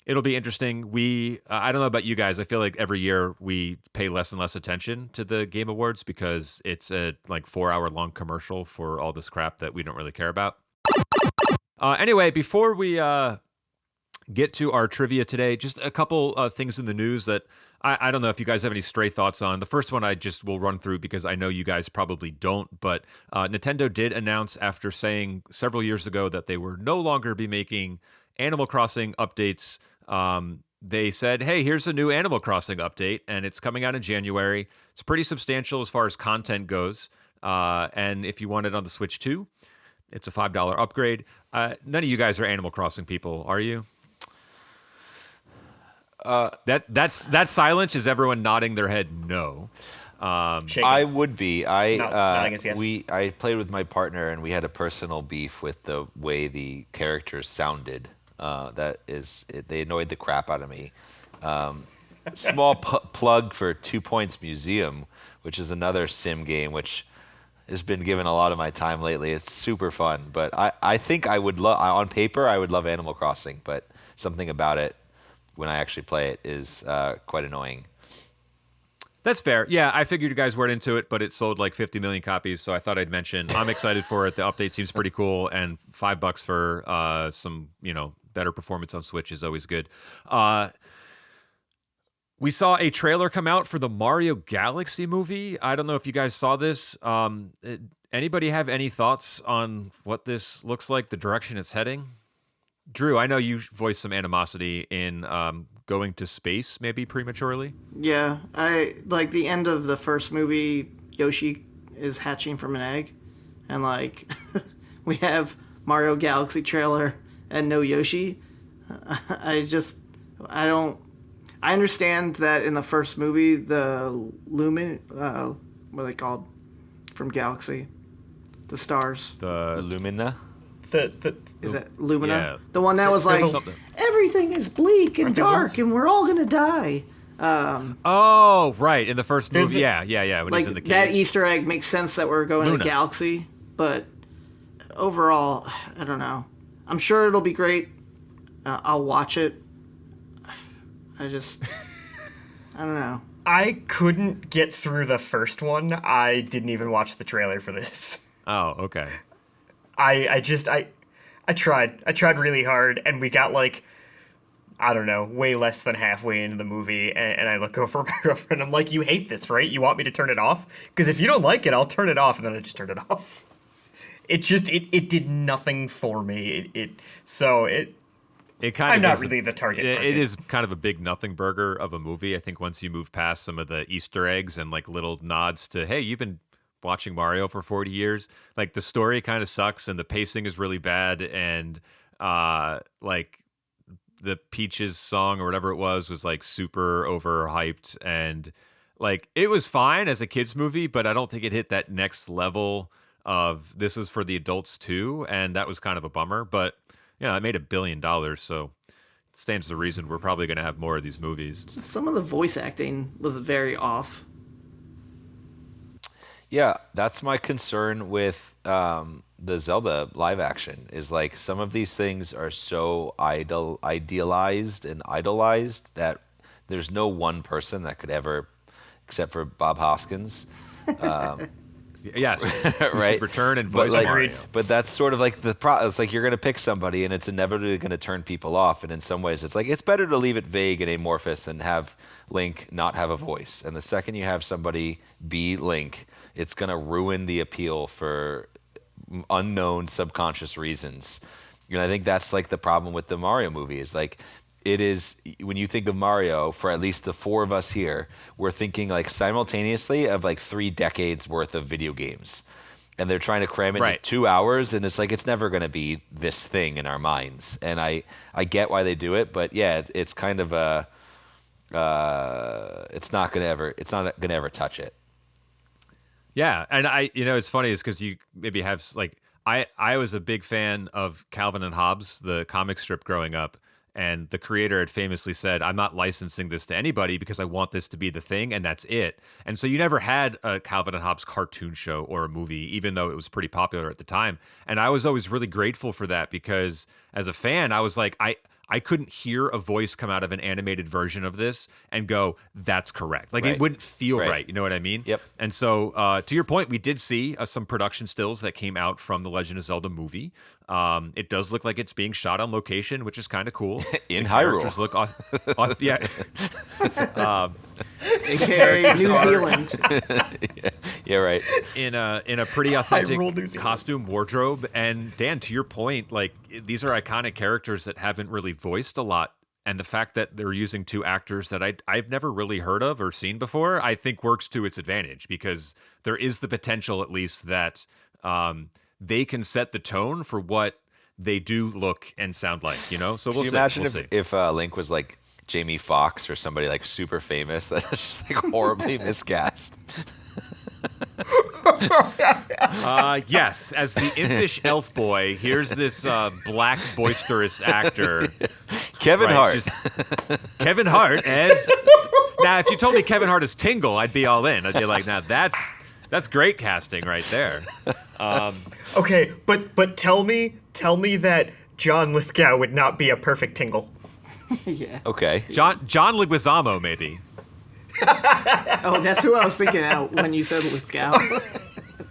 It'll be interesting. I don't know about you guys. I feel like every year we pay less and less attention to the Game Awards because it's a 4-hour long commercial for all this crap that we don't really care about. Anyway, before we get to our trivia today, just a couple things in the news that I don't know if you guys have any stray thoughts on. The first one I just will run through because I know you guys probably don't, but Nintendo did announce after saying several years ago that they were no longer be making Animal Crossing updates. They said, hey, here's a new Animal Crossing update, and it's coming out in January. It's pretty substantial as far as content goes, and if you want it on the Switch too, it's a $5 upgrade. None of you guys are Animal Crossing people, are you? That silence is everyone nodding their head no. I would be. Nodding is yes. I played with my partner, and we had a personal beef with the way the characters sounded. They annoyed the crap out of me. Small plug for 2 Points Museum, which is another sim game, which has been given a lot of my time lately. It's super fun, but I think I would love, on paper, I would love Animal Crossing, but something about it when I actually play it is quite annoying. That's fair. Yeah, I figured you guys weren't into it, but it sold like 50 million copies, so I thought I'd mention. I'm excited for it. The update seems pretty cool, and $5 for some, better performance on Switch is always good. We saw a trailer come out for the Mario Galaxy movie. I don't know if you guys saw this. Anybody have any thoughts on what this looks like, the direction it's heading? Drew, I know you voiced some animosity in going to space maybe prematurely. Yeah, I like the end of the first movie. Yoshi is hatching from an egg, and we have Mario Galaxy trailer and no Yoshi. I understand that in the first movie, the Lumen, what are they called from Galaxy? The stars. The Lumina? Is that Lumina? Yeah. The one that was like, something. Everything is bleak and dark and we're all gonna die. Oh, right. In the first movie. Yeah. When he's in the cage. That Easter egg makes sense that we're going to Galaxy, but overall, I don't know. I'm sure it'll be great. I'll watch it. I don't know. I couldn't get through the first one. I didn't even watch the trailer for this. Oh, okay. I tried really hard, and we got I don't know, way less than halfway into the movie, and I look over at my girlfriend, I'm like, you hate this, right? You want me to turn it off? Because if you don't like it, I'll turn it off, and then I just turned it off. It did nothing for me. I'm not really the target market. It is kind of a big nothing burger of a movie. I think once you move past some of the Easter eggs and little nods to, hey, you've been watching Mario for 40 years, the story kind of sucks and the pacing is really bad, and the Peaches song or whatever it was super overhyped, and it was fine as a kids movie, but I don't think it hit that next level of this is for the adults too, and that was kind of a bummer. But it made $1 billion, so it stands to reason we're probably going to have more of these movies. Some of the voice acting was very off. Yeah, that's my concern with the Zelda live action is some of these things are so idealized and idolized that there's no one person that could ever, except for Bob Hoskins. Yes, right. Return and voice Mario. But that's sort of the it's you're going to pick somebody, and it's inevitably going to turn people off. And in some ways, it's it's better to leave it vague and amorphous and have Link not have a voice. And the second you have somebody be Link, it's going to ruin the appeal for unknown subconscious reasons. And I think that's the problem with the Mario movie is it is, when you think of Mario, for at least the four of us here, we're thinking like simultaneously of like 3 decades worth of video games. And they're trying to cram it in Right. 2 hours, and it's like it's never going to be this thing in our minds. And I get why they do it, but yeah, it's kind of a it's not going to ever touch it. Yeah, and it's funny is because you maybe have like I was a big fan of Calvin and Hobbes, the comic strip growing up, and the creator had famously said, "I'm not licensing this to anybody because I want this to be the thing, and that's it." And so you never had a Calvin and Hobbes cartoon show or a movie, even though it was pretty popular at the time. And I was always really grateful for that because as a fan, I was like, I couldn't hear a voice come out of an animated version of this and go, that's correct. Like Right. it wouldn't feel Right. right. You know what I mean? Yep. And so, to your point, we did see some production stills that came out from the Legend of Zelda movie. It does look like it's being shot on location, which is kind of cool. In The Hyrule. characters look yeah. AKA New Zealand. Yeah, right. in a pretty authentic Hyrule, New Zealand. costume wardrobe. And Dan, to your point, like these are iconic characters that haven't really voiced a lot. And the fact that they're using 2 actors that I've never really heard of or seen before, I think works to its advantage because there is the potential, at least, that they can set the tone for what they do look and sound like. So we'll Can you see. imagine We'll see. if Link was like Jamie Foxx or somebody like super famous that's just like horribly miscast? Yes, as the impish elf boy, here's this black boisterous actor. Kevin Right, Hart. Kevin Hart as now. If you told me Kevin Hart is Tingle, I'd be all in. I'd be like, now that's great casting right there. Okay, but tell me that John Lithgow would not be a perfect Tingle. Yeah. Okay. John Leguizamo, maybe. Oh, that's who I was thinking out when you said Lithgow.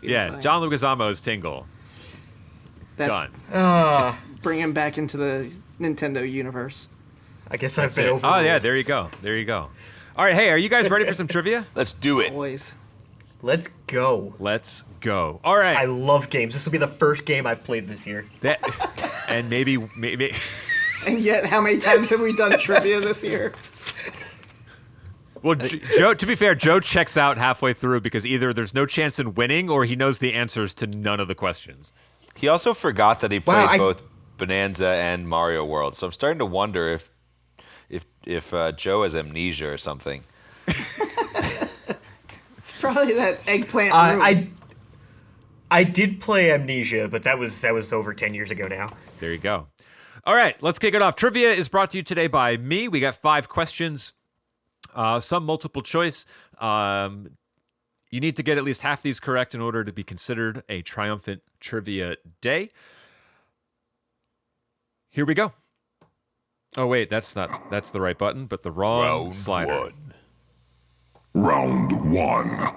Yeah, John Leguizamo is Tingle. That's Done. bring him back into the Nintendo universe. I guess I've been Oh overruled. yeah, there you go. There you go. All right, hey, are you guys ready for some trivia? Let's do it. Boys. Let's go. Let's go. All right. I love games. This will be the first game I've played this year. And maybe And yet, how many times have we done trivia this year? well, Joe. To be fair, Joe checks out halfway through because either there's no chance in winning or he knows the answers to none of the questions. He also forgot that he played Wow, both Bonanza and Mario World. So I'm starting to wonder if Joe has amnesia or something. It's probably that eggplant room. I did play Amnesia, but that was over 10 years ago now. There you go. All right, let's kick it off. Trivia is brought to you today by me. We got 5 questions, some multiple choice. You need to get at least half these correct in order to be considered a triumphant trivia day. Here we go. Oh wait, that's the right button, but the wrong slider. Round 1.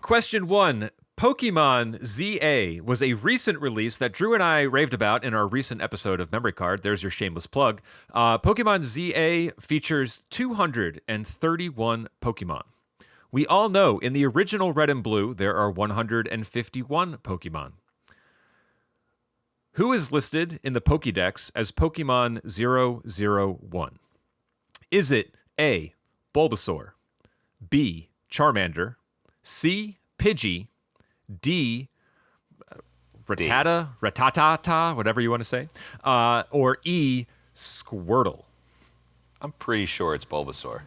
Question 1. Pokemon ZA was a recent release that Drew and I raved about in our recent episode of Memory Card. There's your shameless plug. Pokemon ZA features 231 Pokemon. We all know in the original Red and Blue, there are 151 Pokemon. Who is listed in the Pokédex as Pokemon 001? Is it A, Bulbasaur, B, Charmander, C, Pidgey, D, Rattata, whatever you want to say, or E, Squirtle? I'm pretty sure it's Bulbasaur.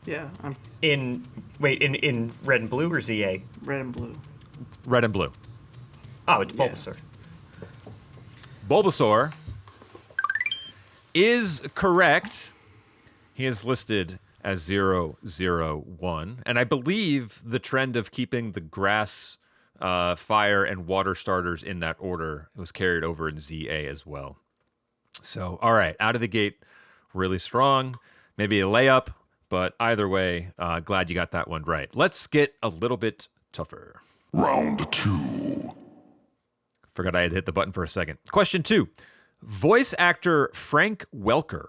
Yeah, I'm In Red and Blue or ZA? red and blue. Red and Blue. Oh, it's Bulbasaur. Bulbasaur is correct. He is listed as 001. And I believe the trend of keeping the grass, fire, and water starters in that order was carried over in ZA as well. So, all right, out of the gate, really strong. Maybe a layup, but either way, glad you got that one right. Let's get a little bit tougher. Round 2. Forgot I had hit the button for a second. Question 2. Voice actor Frank Welker,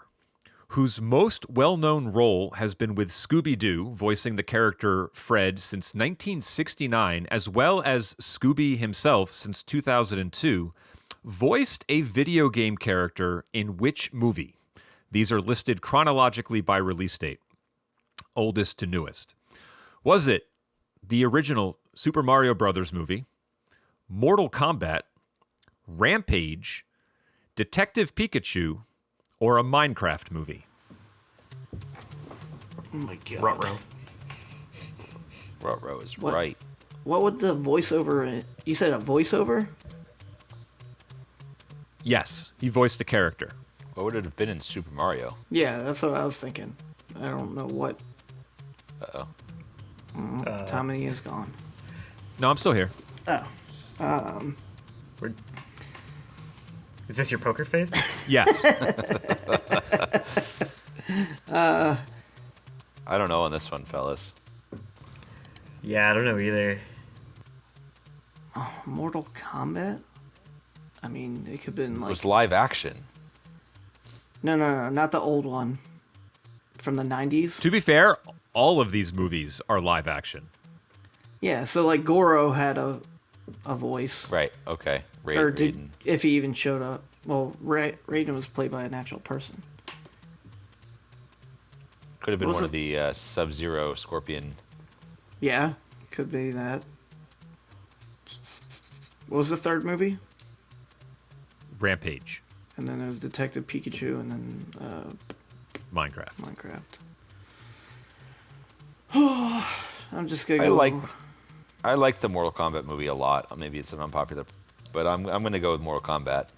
whose most well-known role has been with Scooby-Doo, voicing the character Fred since 1969, as well as Scooby himself since 2002, voiced a video game character in which movie? These are listed chronologically by release date, oldest to newest. Was it the original Super Mario Brothers movie, Mortal Kombat, Rampage, Detective Pikachu, or a Minecraft movie? Oh my god. Ruh-roh. Ruh-roh is What? right. What would the voiceover? You said a voiceover? Yes, he voiced a character. What would it have been in Super Mario? Yeah, that's what I was thinking. I don't know what. Uh-oh. Tommy is gone. No, I'm still here. Oh. We're- Is this your poker face? Yes. I don't know on this one, fellas. Yeah, I don't know either. Mortal Kombat? I mean, it could have been It like. was live action. No, not the old one. From the 90s? To be fair, all of these movies are live action. Yeah, so like Goro had a voice. Right, okay. Or did, Raiden. if he even showed up. Well, Raiden was played by an actual person. Could have been What one was of the Sub-Zero Scorpion. Yeah, could be that. What was the third movie? Rampage, And then there was Detective Pikachu, and then Minecraft. Minecraft. I'm just gonna go. I like the Mortal Kombat movie a lot. Maybe it's an unpopular, but I'm gonna go with Mortal Kombat.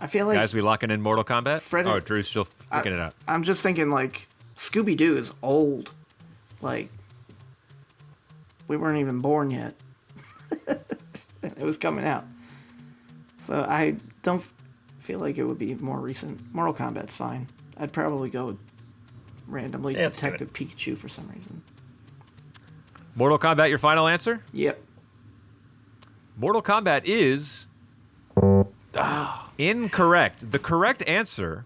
I feel like Guys, we locking in Mortal Kombat? Fred- Oh, Drew's still figuring it out. I'm just thinking like Scooby Doo is old. Like we weren't even born yet. It was coming out. So I don't feel like it would be more recent. Mortal Kombat's fine. I'd probably go with randomly Yeah, let's do Detective Pikachu for some reason. Mortal Kombat, your final answer? Yep. Mortal Kombat is incorrect. The correct answer,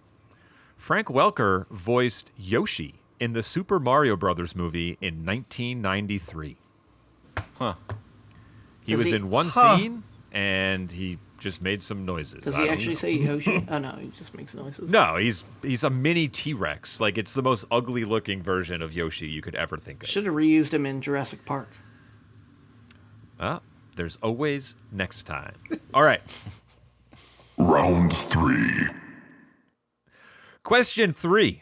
Frank Welker voiced Yoshi in the Super Mario Brothers movie in 1993. Huh. He Does was he- in one scene, and he just made some noises. Does I he don't actually know. say Yoshi? Oh no, he just makes noises. No, he's a mini T-Rex. Like, it's the most ugly-looking version of Yoshi you could ever think of. Should have reused him in Jurassic Park. There's always next time. All right. Round 3. Question 3.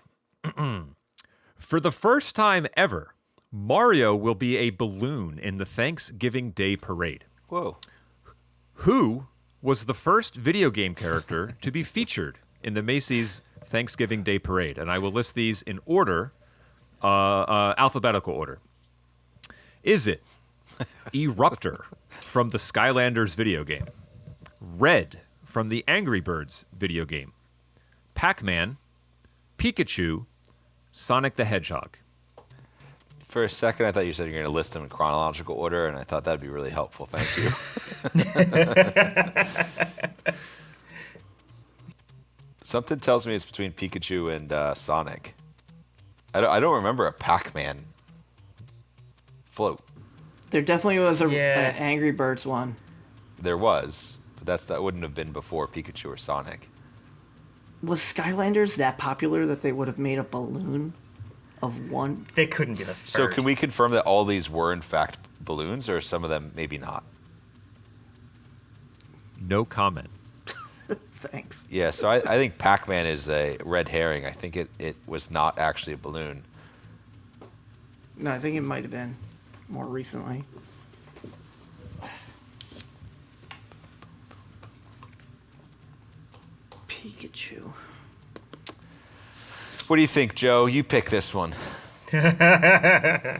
For the first time ever, Mario will be a balloon in the Thanksgiving Day Parade. Whoa. Who was the first video game character to be featured in the Macy's Thanksgiving Day Parade? And I will list these in order, alphabetical order. Is it Eruptor from the Skylanders video game? Red from the Angry Birds video game? Pac-Man, Pikachu, Sonic the Hedgehog? For a second, I thought you said you're going to list them in chronological order, and I thought that'd be really helpful. Thank you. Something tells me it's between Pikachu and Sonic. I don't remember a Pac-Man float. There definitely was Yeah. an Angry Birds one. There was, but that wouldn't have been before Pikachu or Sonic. Was Skylanders that popular that they would have made a balloon of one? They couldn't be the first. So can we confirm that all these were in fact balloons, or some of them maybe not? No comment. Thanks. Yeah, so I think Pac-Man is a red herring. I think it was not actually a balloon. No, I think it might have been more recently. Pikachu. What do you think, Joe? You pick this one. I'm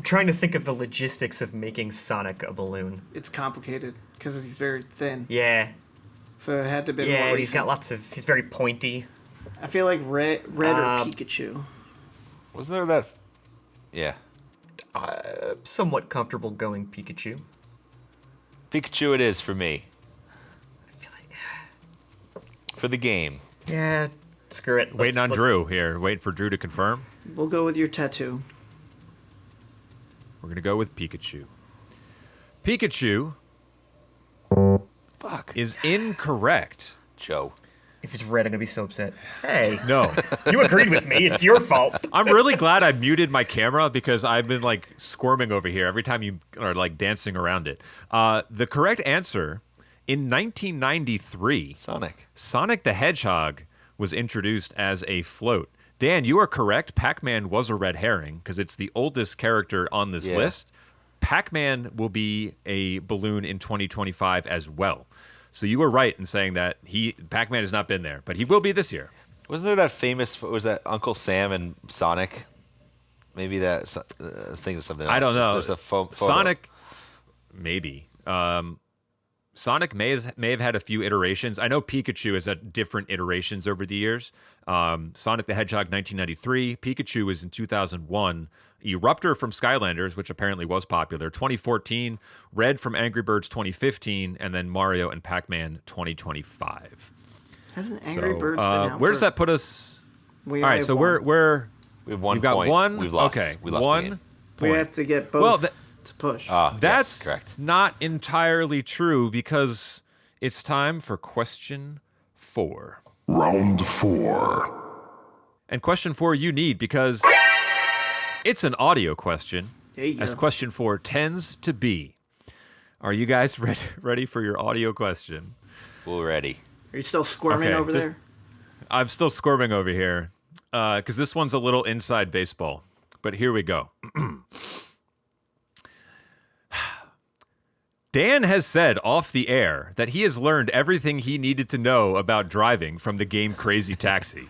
trying to think of the logistics of making Sonic a balloon. It's complicated because he's very thin. Yeah. So it had to be more Yeah, recent. he's got lots of. He's very pointy. I feel like red or Pikachu. Wasn't there that? Yeah. Somewhat comfortable going Pikachu. Pikachu it is for me. I feel like. For the game. Yeah. Screw it. Waiting on Drew here. Waiting for Drew to confirm. We'll go with your tattoo. We're going to go with Pikachu. Pikachu Fuck. Fuck. is incorrect. Joe. If it's red, I'm gonna be so upset. Hey, No. you agreed with me. It's your fault. I'm really glad I muted my camera because I've been like squirming over here every time you are like dancing around it. The correct answer in 1993, Sonic the Hedgehog was introduced as a float. Dan, you are correct. Pac-Man was a red herring because it's the oldest character on this list. Pac-Man will be a balloon in 2025 as well. So you were right in saying that Pac-Man has not been there, but he will be this year. Wasn't there that famous? Was that Uncle Sam and Sonic? Maybe that. I was thinking of something else. I don't know. There's a photo. Sonic, maybe. Sonic may have had a few iterations. I know Pikachu has had different iterations over the years. Sonic the Hedgehog 1993, Pikachu was in 2001, Eruptor from Skylanders, which apparently was popular, 2014, Red from Angry Birds 2015, and then Mario and Pac-Man 2025. Hasn't Angry Birds been out? Where does that put us? All right, so won. we're we have 1 we've got point. one. We've lost. Okay, we lost one the game. We point. have to get both to push. That's yes, correct. not entirely true because it's time for question 4. Round 4. And question 4 you need because it's an audio question, as question 4 tends to be. Are you guys ready for your audio question? We're ready. Are you still squirming over there? I'm still squirming over here because this one's a little inside baseball. But here we go. Dan has said off the air that he has learned everything he needed to know about driving from the game Crazy Taxi.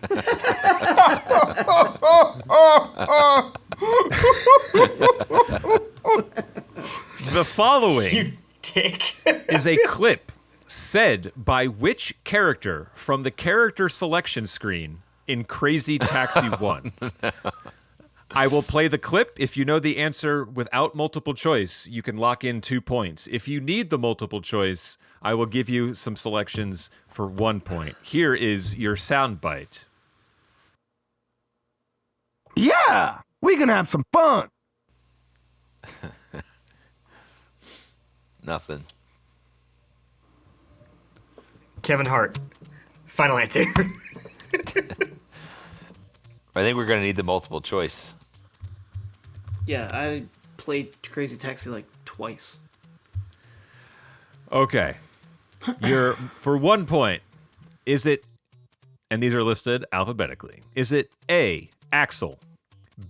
The following You dick. is a clip said by which character from the character selection screen in Crazy Taxi 1? I will play the clip. If you know the answer without multiple choice, you can lock in 2 points. If you need the multiple choice, I will give you some selections for 1 point. Here is your soundbite. Yeah, we can have some fun. Nothing. Kevin Hart. Final answer. I think we're going to need the multiple choice. Yeah, I played Crazy Taxi like twice. Okay. You're for 1 point. Is it, and these are listed alphabetically, is it A, Axel,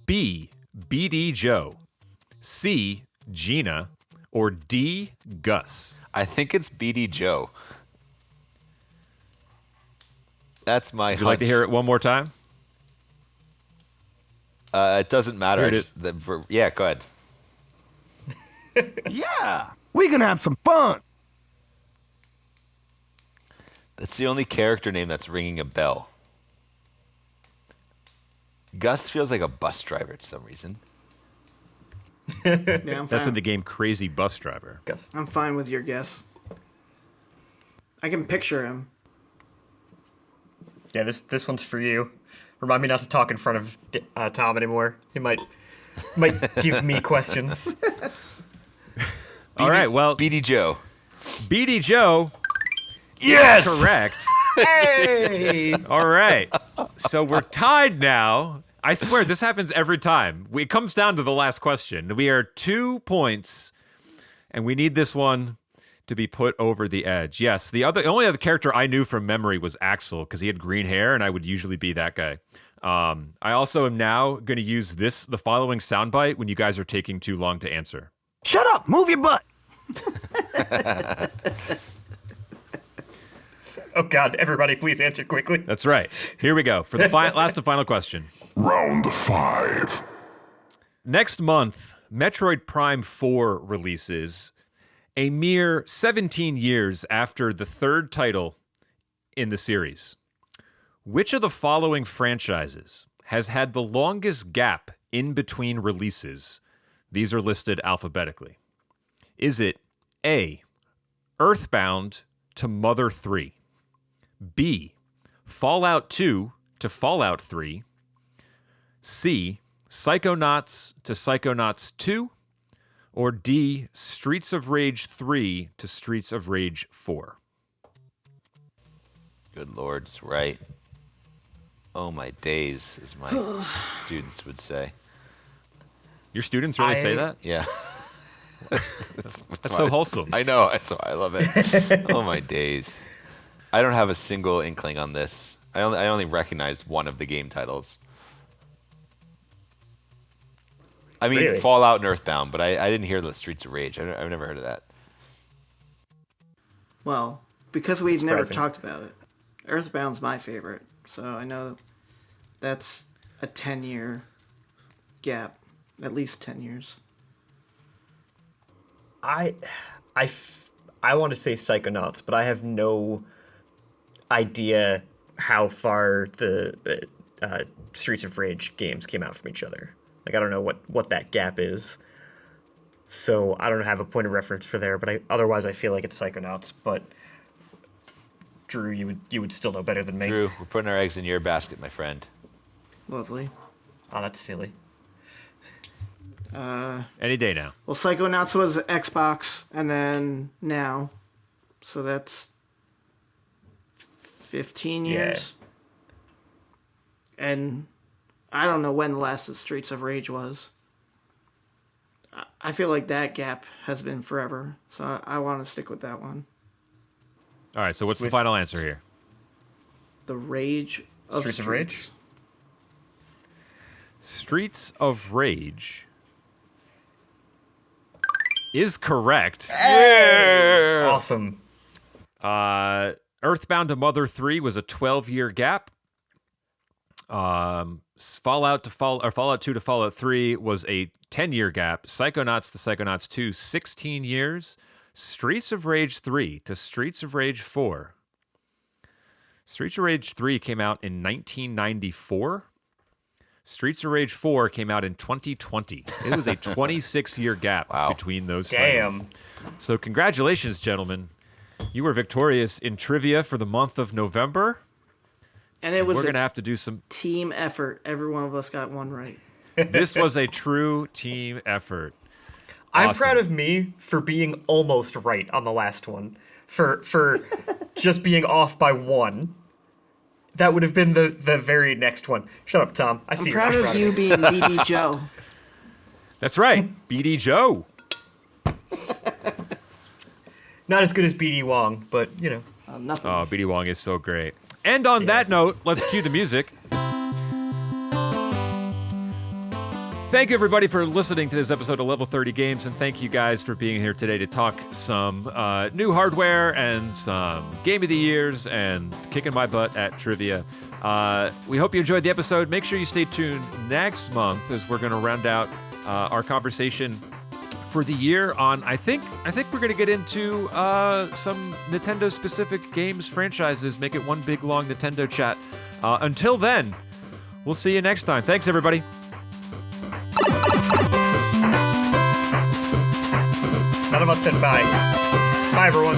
B, BD Joe, C, Gina, or D, Gus? I think it's BD Joe. That's my Would you like to hear it one more time? It doesn't matter. Here it is. Yeah, go ahead. Yeah, we can have some fun. That's the only character name that's ringing a bell. Gus feels like a bus driver for some reason. Yeah, I'm That's fine. in the game Crazy Bus Driver. Gus. I'm fine with your guess. I can picture him. Yeah, this one's for you. Remind me not to talk in front of Tom anymore. He might give me questions. All right, well, BD Joe. BD Joe Yes! is correct. Hey! All right. So we're tied now. I swear this happens every time. It comes down to the last question. We are 2 points, and we need this one to be put over the edge. Yes, the only other character I knew from memory was Axel because he had green hair, and I would usually be that guy. I also am now going to use the following soundbite when you guys are taking too long to answer. Shut up, move your butt. Oh God! Everybody, please answer quickly. That's right. Here we go for the last and final question. Round 5. Next month, Metroid Prime 4 releases, a mere 17 years after the third title in the series. Which of the following franchises has had the longest gap in between releases? These are listed alphabetically. Is it A, Earthbound to Mother 3, B, Fallout 2 to Fallout 3, C, Psychonauts to Psychonauts 2, or D, Streets of Rage 3 to Streets of Rage 4? Good Lord, it's right. Oh my days, as my students would say. Your students really say I- that? Yeah. That's so wholesome. I know. That's why I love it. Oh my days. I don't have a single inkling on this. I only recognized one of the game titles. I mean, Really? Fallout and Earthbound, but I didn't hear the Streets of Rage. I've never heard of that. Well, because we've never Surprising. talked about it, Earthbound's my favorite, so I know that's a 10-year gap, at least 10 years. I want to say Psychonauts, but I have no idea how far the Streets of Rage games came out from each other. Like, I don't know what that gap is. So I don't have a point of reference for there, but otherwise I feel like it's Psychonauts. But Drew, you would still know better than me. Drew, we're putting our eggs in your basket, my friend. Lovely. Oh, that's silly. Any day now. Well, Psychonauts was Xbox, and then now, so that's 15 years. And I don't know when the last of Streets of Rage was. I feel like that gap has been forever, so I want to stick with that one. All right, so what's the final answer here? The Rage of Streets of Rage? Streets of Rage is correct. Awesome. Earthbound to Mother 3 was a 12-year gap. Fallout 2 to Fallout 3 was a 10-year gap. Psychonauts to Psychonauts 2, 16 years. Streets of Rage 3 to Streets of Rage 4. Streets of Rage 3 came out in 1994. Streets of Rage 4 came out in 2020. It was a 26-year gap between those Damn. titles. So congratulations, gentlemen. You were victorious in trivia for the month of November. And it was We're a going to have to do some... team effort. Every one of us got one right. This was a true team effort. I'm Awesome. proud of me for being almost right on the last one. For just being off by one. That would have been the very next one. Shut up, Tom. I see I'm proud of you being BD Joe. That's right. BD Joe. Not as good as BD Wong, but you know. Nothing. Oh, BD Wong is so great. And on that note, let's cue the music. Thank you, everybody, for listening to this episode of Level 30 Games, and thank you guys for being here today to talk some new hardware and some Game of the Years and kicking my butt at trivia. We hope you enjoyed the episode. Make sure you stay tuned next month as we're going to round out our conversation for the year on, I think we're going to get into some Nintendo-specific games franchises, make it one big, long Nintendo chat. Until then, we'll see you next time. Thanks, everybody. None of us said bye. Bye, everyone.